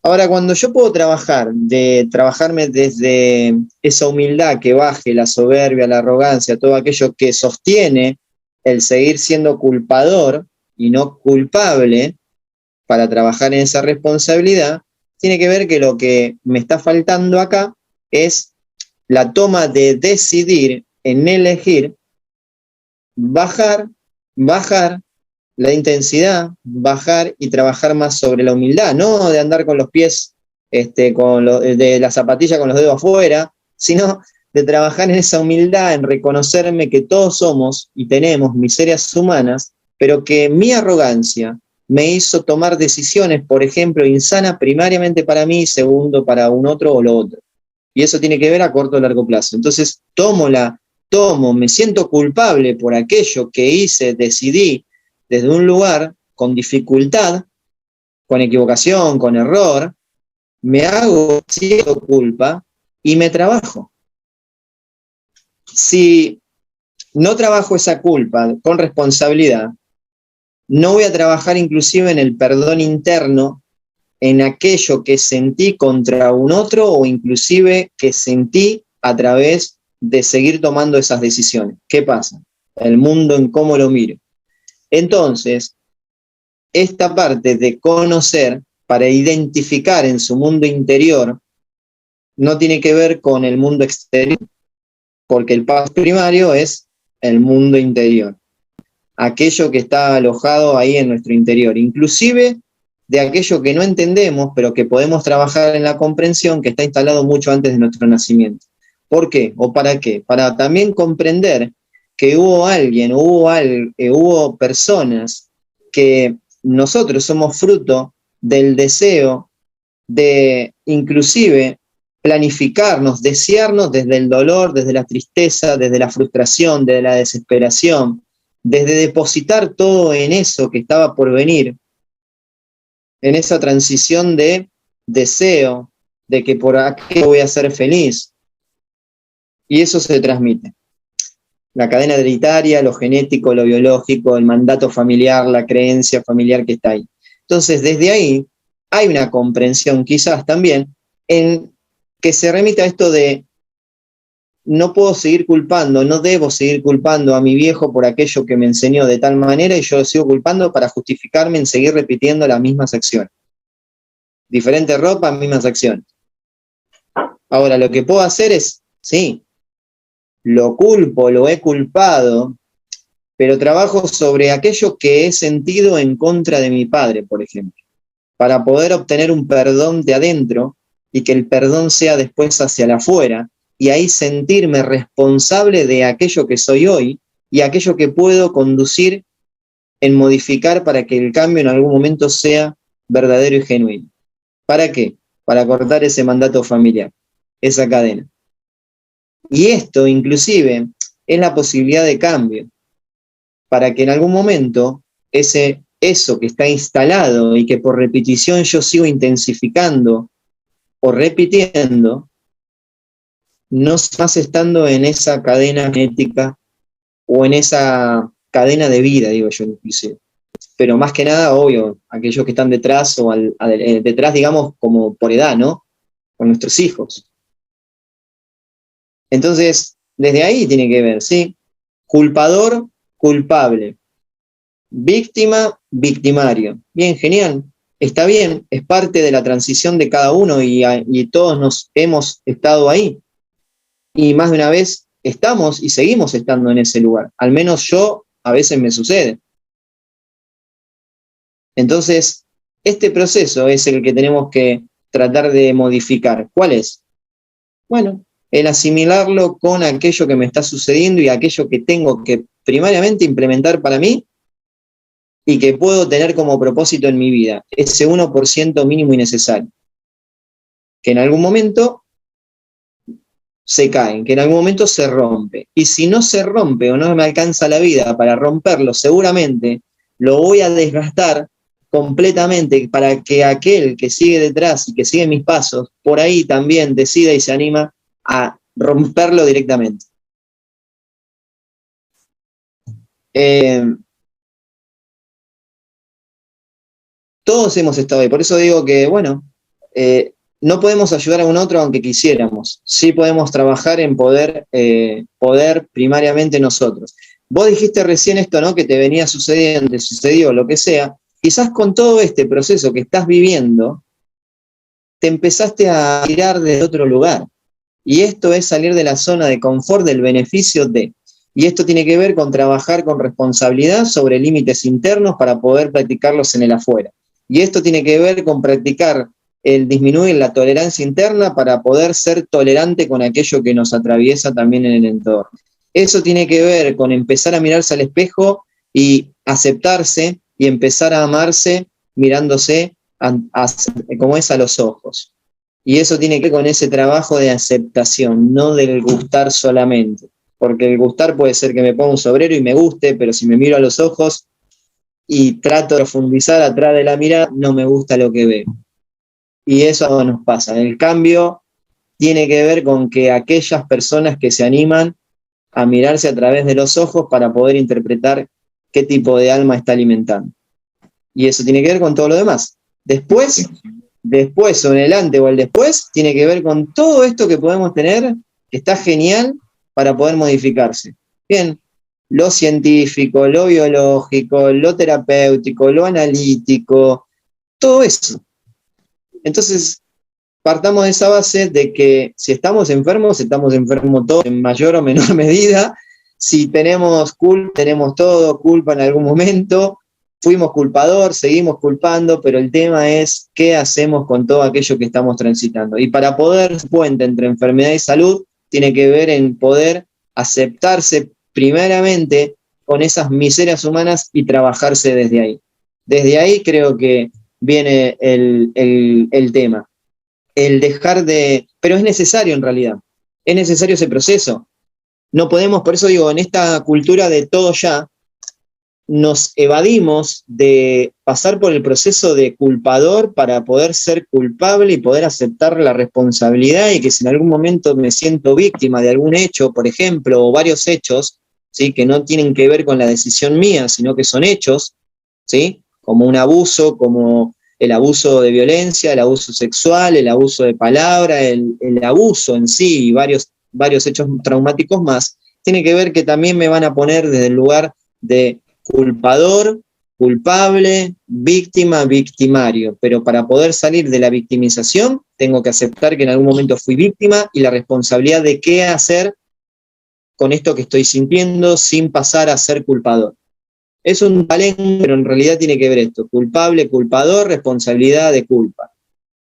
Ahora, cuando yo puedo trabajarme desde esa humildad que baje la soberbia, la arrogancia, todo aquello que sostiene el seguir siendo culpador y no culpable, para trabajar en esa responsabilidad, tiene que ver que lo que me está faltando acá es la toma de decidir en elegir bajar la intensidad, bajar y trabajar más sobre la humildad, no de andar con los pies, de la zapatilla con los dedos afuera, sino de trabajar en esa humildad, en reconocerme que todos somos y tenemos miserias humanas, pero que mi arrogancia me hizo tomar decisiones, por ejemplo, insanas primariamente para mí, segundo para un otro o lo otro. Y eso tiene que ver a corto o largo plazo. Entonces me siento culpable por aquello que hice, decidí, desde un lugar con dificultad, con equivocación, con error, me hago cierta culpa y me trabajo. Si no trabajo esa culpa con responsabilidad, no voy a trabajar inclusive en el perdón interno, en aquello que sentí contra un otro o inclusive que sentí a través de seguir tomando esas decisiones. ¿Qué pasa? El mundo en cómo lo miro. Entonces, esta parte de conocer para identificar en su mundo interior no tiene que ver con el mundo exterior, porque el paso primario es el mundo interior, aquello que está alojado ahí en nuestro interior, inclusive de aquello que no entendemos, pero que podemos trabajar en la comprensión, que está instalado mucho antes de nuestro nacimiento. ¿Por qué? ¿O para qué? Para también comprender que hubo personas que nosotros somos fruto del deseo de inclusive planificarnos, desearnos desde el dolor, desde la tristeza, desde la frustración, desde la desesperación, desde depositar todo en eso que estaba por venir, en esa transición de deseo, de que por aquí voy a ser feliz. Y eso se transmite. La cadena hereditaria, lo genético, lo biológico, el mandato familiar, la creencia familiar que está ahí. Entonces, desde ahí hay una comprensión quizás también en que se remite a esto de no puedo seguir culpando, no debo seguir culpando a mi viejo por aquello que me enseñó de tal manera y yo lo sigo culpando para justificarme en seguir repitiendo las mismas acciones. Diferente ropa, mismas acciones. Ahora, lo que puedo hacer es, sí, lo culpo, lo he culpado, pero trabajo sobre aquello que he sentido en contra de mi padre, por ejemplo, para poder obtener un perdón de adentro y que el perdón sea después hacia el afuera, y ahí sentirme responsable de aquello que soy hoy y aquello que puedo conducir en modificar para que el cambio en algún momento sea verdadero y genuino. ¿Para qué? Para cortar ese mandato familiar, esa cadena. Y esto, inclusive, es la posibilidad de cambio, para que en algún momento eso que está instalado y que por repetición yo sigo intensificando o repitiendo, no más estando en esa cadena genética o en esa cadena de vida, digo yo inclusive. Pero más que nada, obvio, aquellos que están detrás o detrás, digamos, como por edad, ¿no? Con nuestros hijos. Entonces, desde ahí tiene que ver, ¿sí? Culpador, culpable. Víctima, victimario. Bien, genial. Está bien, es parte de la transición de cada uno y todos nos hemos estado ahí. Y más de una vez estamos y seguimos estando en ese lugar. Al menos yo, a veces me sucede. Entonces, este proceso es el que tenemos que tratar de modificar. ¿Cuál es? Bueno, el asimilarlo con aquello que me está sucediendo y aquello que tengo que primariamente implementar para mí y que puedo tener como propósito en mi vida. Ese 1% mínimo y necesario. Que en algún momento se caen, que en algún momento se rompe. Y si no se rompe o no me alcanza la vida para romperlo, seguramente lo voy a desgastar completamente para que aquel que sigue detrás y que sigue mis pasos, por ahí también decida y se anima a romperlo directamente. Todos hemos estado ahí, por eso digo que, bueno, no podemos ayudar a un otro aunque quisiéramos. Sí podemos trabajar en poder primariamente nosotros. Vos dijiste recién esto, ¿no? Que te venía sucediendo, te sucedió, lo que sea. Quizás con todo este proceso que estás viviendo, te empezaste a tirar de otro lugar. Y esto es salir de la zona de confort del beneficio de. Y esto tiene que ver con trabajar con responsabilidad sobre límites internos para poder practicarlos en el afuera. Y esto tiene que ver con practicar el disminuir la tolerancia interna para poder ser tolerante con aquello que nos atraviesa también en el entorno. Eso tiene que ver con empezar a mirarse al espejo y aceptarse y empezar a amarse mirándose como es a los ojos. Y eso tiene que ver con ese trabajo de aceptación, no del gustar solamente. Porque el gustar puede ser que me ponga un sombrero y me guste, pero si me miro a los ojos y trato de profundizar atrás de la mirada, no me gusta lo que veo. Y eso nos pasa. El cambio tiene que ver con que aquellas personas que se animan a mirarse a través de los ojos para poder interpretar qué tipo de alma está alimentando. Y eso tiene que ver con todo lo demás. Después o en el antes o el después, tiene que ver con todo esto que podemos tener que está genial para poder modificarse. Bien, lo científico, lo biológico, lo terapéutico, lo analítico, todo eso. Entonces, partamos de esa base de que si estamos enfermos todos en mayor o menor medida. Si tenemos culpa, tenemos todo culpa en algún momento. Fuimos culpador, seguimos culpando, pero el tema es qué hacemos con todo aquello que estamos transitando. Y para poder puente entre enfermedad y salud, tiene que ver en poder aceptarse primeramente con esas miserias humanas y trabajarse desde ahí. Desde ahí creo que viene el tema. El dejar de... Pero es necesario en realidad. Es necesario ese proceso. No podemos, por eso digo, en esta cultura de todo ya, nos evadimos de pasar por el proceso de culpador para poder ser culpable y poder aceptar la responsabilidad, y que si en algún momento me siento víctima de algún hecho, por ejemplo, o varios hechos, ¿sí?, que no tienen que ver con la decisión mía, sino que son hechos, ¿sí?, como un abuso, como el abuso de violencia, el abuso sexual, el abuso de palabra, el abuso en sí y varios hechos traumáticos más, tiene que ver que también me van a poner desde el lugar de culpador, culpable, víctima, victimario. Pero para poder salir de la victimización, tengo que aceptar que en algún momento fui víctima y la responsabilidad de qué hacer con esto que estoy sintiendo sin pasar a ser culpador. Es un palenque, pero en realidad tiene que ver esto: culpable, culpador, responsabilidad de culpa.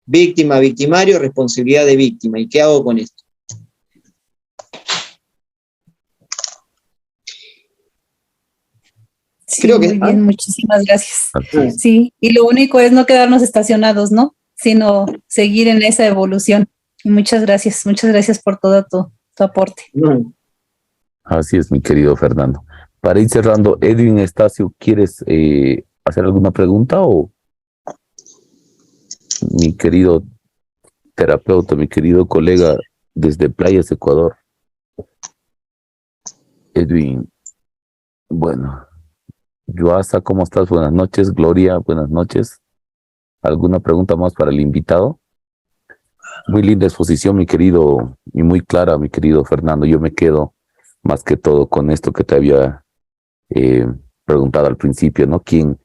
Víctima, victimario, responsabilidad de víctima. ¿Y qué hago con esto? Sí, creo que, muy bien, muchísimas gracias. Sí, y lo único es no quedarnos estacionados, ¿no? Sino seguir en esa evolución. Y muchas gracias por todo tu aporte. Así es, mi querido Fernando. Para ir cerrando, Edwin Estacio, ¿quieres hacer alguna pregunta? O mi querido terapeuta, mi querido colega desde Playas, Ecuador, Edwin, bueno, Joasa, ¿cómo estás? Buenas noches. Gloria, buenas noches. ¿Alguna pregunta más para el invitado? Muy linda exposición, mi querido, y muy clara, mi querido Fernando. Yo me quedo más que todo con esto que te había preguntado al principio, ¿no? ¿Quién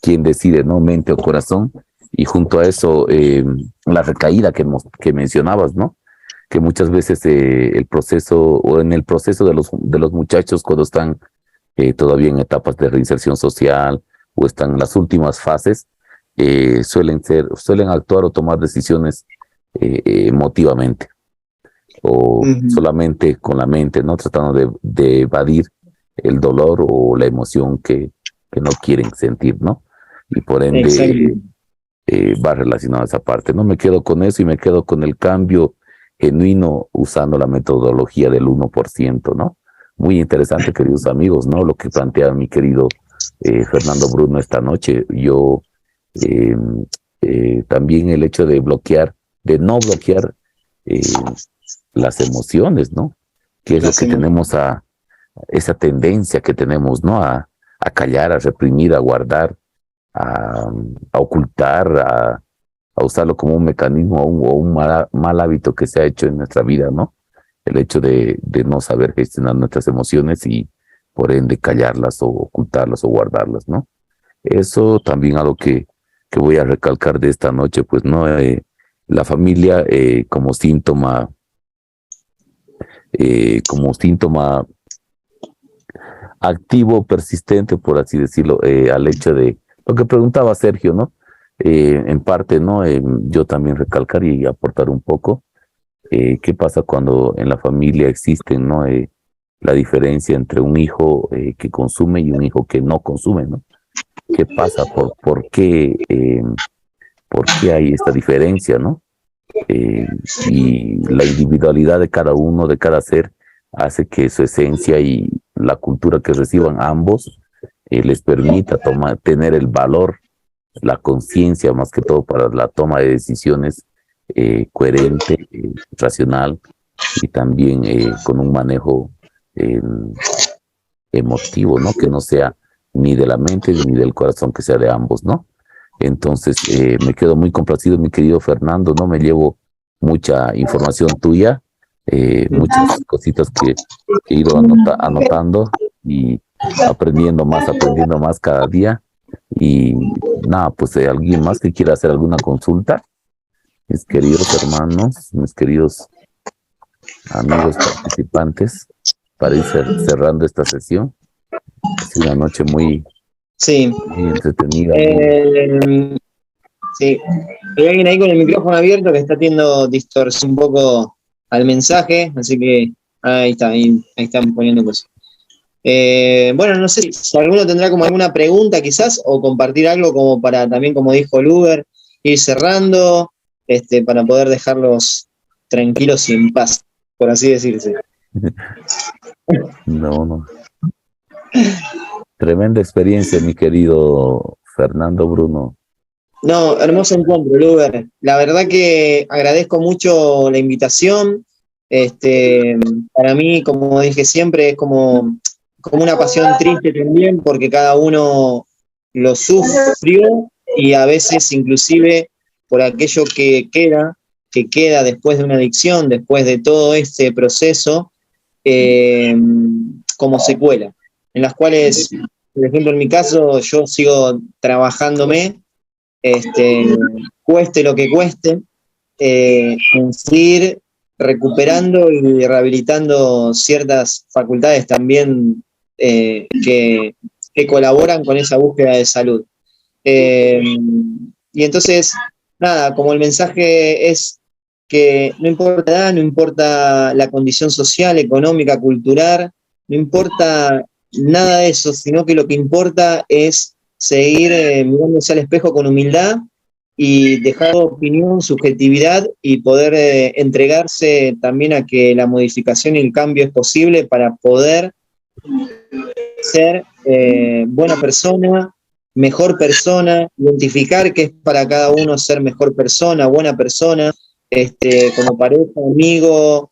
decide, no? Mente o corazón. Y junto a eso, la recaída que mencionabas, ¿no? Que muchas veces el proceso, o en el proceso de los muchachos cuando están todavía en etapas de reinserción social o están en las últimas fases, suelen actuar o tomar decisiones emotivamente o solamente con la mente, ¿no? Tratando de evadir el dolor o la emoción que no quieren sentir, ¿no? Y por ende va relacionado a esa parte. No me quedo con eso y me quedo con el cambio genuino usando la metodología del 1%, ¿no? Muy interesante, queridos amigos, ¿no? Lo que plantea mi querido Fernando Bruno esta noche. Yo también el hecho de no bloquear las emociones, ¿no? Que es lo que tenemos esa tendencia que tenemos, ¿no? A callar, a reprimir, a guardar, a ocultar, a usarlo como un mecanismo o un mal hábito que se ha hecho en nuestra vida, ¿no? El hecho de no saber gestionar nuestras emociones y por ende callarlas o ocultarlas o guardarlas, ¿no? Eso también algo que voy a recalcar de esta noche, pues, ¿no? La familia como síntoma activo, persistente, por así decirlo, al hecho de lo que preguntaba Sergio, ¿no? En parte, ¿no? Yo también recalcar y aportar un poco. ¿Qué pasa cuando en la familia existen, ¿no? La diferencia entre un hijo que consume y un hijo que no consume, ¿no? ¿Qué pasa? ¿Por qué hay esta diferencia, ¿no? Y la individualidad de cada uno, de cada ser, hace que su esencia y la cultura que reciban ambos les permita tener el valor, la conciencia, más que todo para la toma de decisiones coherente, racional y también con un manejo emotivo, ¿no? Que no sea ni de la mente ni del corazón, que sea de ambos, ¿no? Entonces me quedo muy complacido, mi querido Fernando, ¿no? Me llevo mucha información tuya muchas cositas que he ido anotando y aprendiendo más cada día. Y nada, pues alguien más que quiera hacer alguna consulta, mis queridos hermanos, mis queridos amigos participantes, para ir cerrando esta sesión. Ha sido una noche muy entretenida. Sí, hay alguien ahí con el micrófono abierto que está teniendo distorsión un poco al mensaje, así que ahí están poniendo cosas. Bueno, no sé si alguno tendrá como alguna pregunta quizás, o compartir algo como para también, como dijo Luber, ir cerrando, para poder dejarlos tranquilos y en paz, por así decirse. No. Tremenda experiencia, mi querido Fernando Bruno. No, hermoso encuentro, Luber. La verdad que agradezco mucho la invitación. Para mí, como dije siempre, es como una pasión triste también, porque cada uno lo sufrió y a veces inclusive por aquello que queda después de una adicción, después de todo este proceso, como secuela, en las cuales, por ejemplo, en mi caso, yo sigo trabajándome, cueste lo que cueste, en seguir recuperando y rehabilitando ciertas facultades también que colaboran con esa búsqueda de salud. Y entonces, nada, como el mensaje es que no importa la edad, no importa la condición social, económica, cultural, no importa nada de eso, sino que lo que importa es seguir mirándose al espejo con humildad y dejar opinión, subjetividad y poder entregarse también a que la modificación y el cambio es posible para poder ser buena persona, mejor persona, identificar qué es para cada uno ser mejor persona, buena persona, como pareja, amigo,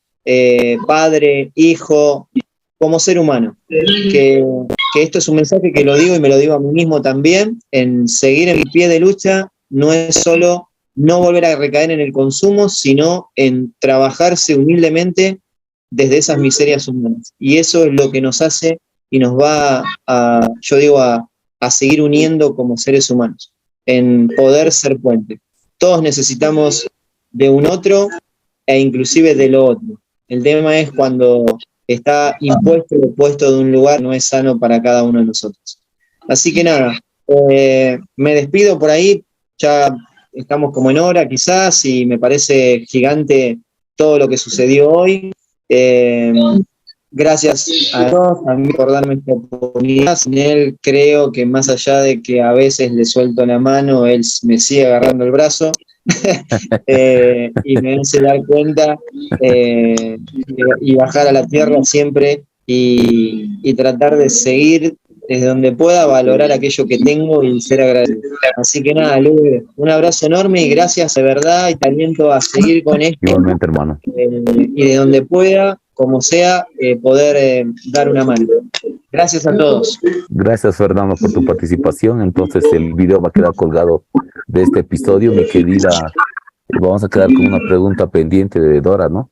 padre, hijo, como ser humano. Que esto es un mensaje que lo digo y me lo digo a mí mismo también, en seguir en mi pie de lucha no es solo no volver a recaer en el consumo, sino en trabajarse humildemente desde esas miserias humanas. Y eso es lo que nos hace y nos va a seguir uniendo como seres humanos, en poder ser puente. Todos necesitamos de un otro e inclusive de lo otro. El tema es cuando está impuesto o puesto de un lugar, no es sano para cada uno de nosotros. Así que nada, me despido por ahí, ya estamos como en hora quizás, y me parece gigante todo lo que sucedió hoy. Gracias a todos, a mí por darme esta oportunidad. Sin él creo que más allá de que a veces le suelto la mano, él me sigue agarrando el brazo y me hace dar cuenta y bajar a la tierra siempre y tratar de seguir desde donde pueda, valorar aquello que tengo y ser agradecido. Así que nada, Luis, un abrazo enorme y gracias de verdad, y te aliento a seguir con esto. Igualmente, hermano. Y de donde pueda, como sea, poder dar una mano. Gracias a todos. Gracias, Fernando, por tu participación. Entonces el video va a quedar colgado de este episodio, mi querida. Vamos a quedar con una pregunta pendiente de Dora, ¿no?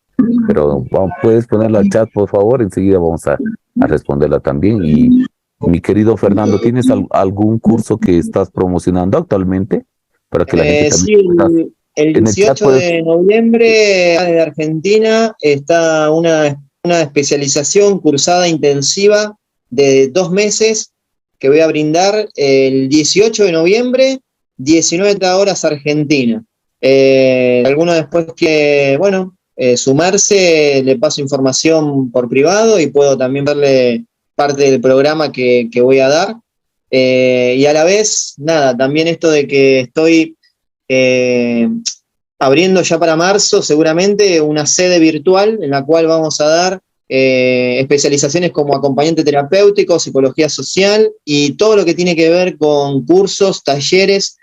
Pero puedes ponerla al chat, por favor. Enseguida vamos a responderla también. Y mi querido Fernando, ¿tienes algún curso que estás promocionando actualmente? Para que la gente sí, el 18 de noviembre de Argentina está una especialización cursada intensiva de 2 meses que voy a brindar el 18 de noviembre, 19 horas Argentina. Alguno después que, sumarse, le paso información por privado y puedo también darle parte del programa que voy a dar. Y a la vez, nada, también esto de que estoy abriendo ya para marzo seguramente una sede virtual en la cual vamos a dar especializaciones como acompañante terapéutico, psicología social y todo lo que tiene que ver con cursos, talleres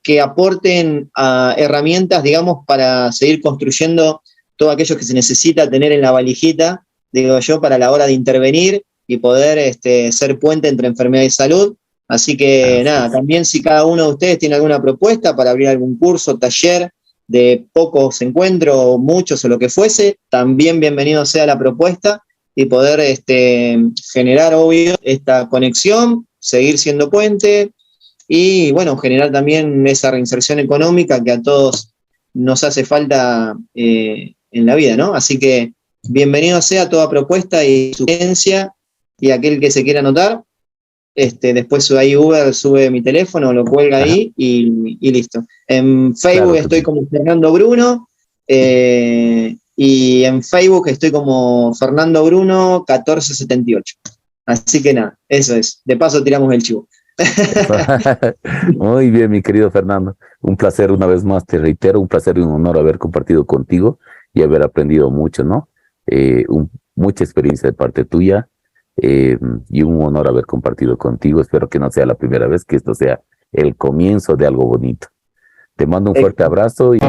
que aporten a herramientas, digamos, para seguir construyendo todo aquello que se necesita tener en la valijita, digo yo, para la hora de intervenir y poder ser puente entre enfermedad y salud. Así que nada, también si cada uno de ustedes tiene alguna propuesta para abrir algún curso, taller, de pocos encuentros, muchos o lo que fuese, también bienvenido sea la propuesta y poder generar, obvio, esta conexión, seguir siendo puente y, bueno, generar también esa reinserción económica que a todos nos hace falta en la vida, ¿no? Así que bienvenido sea toda propuesta y sugerencia y aquel que se quiera anotar. Después ahí Uber sube mi teléfono, lo cuelga ahí y listo. En Facebook Claro, estoy como Fernando Bruno y en Facebook estoy como Fernando Bruno 1478. Así que nada, eso es. De paso tiramos el chivo. Muy bien, mi querido Fernando. Un placer una vez más, te reitero, un placer y un honor haber compartido contigo y haber aprendido mucho, ¿no? Mucha experiencia de parte tuya y un honor haber compartido contigo. Espero que no sea la primera vez, que esto sea el comienzo de algo bonito. Te mando un fuerte abrazo y...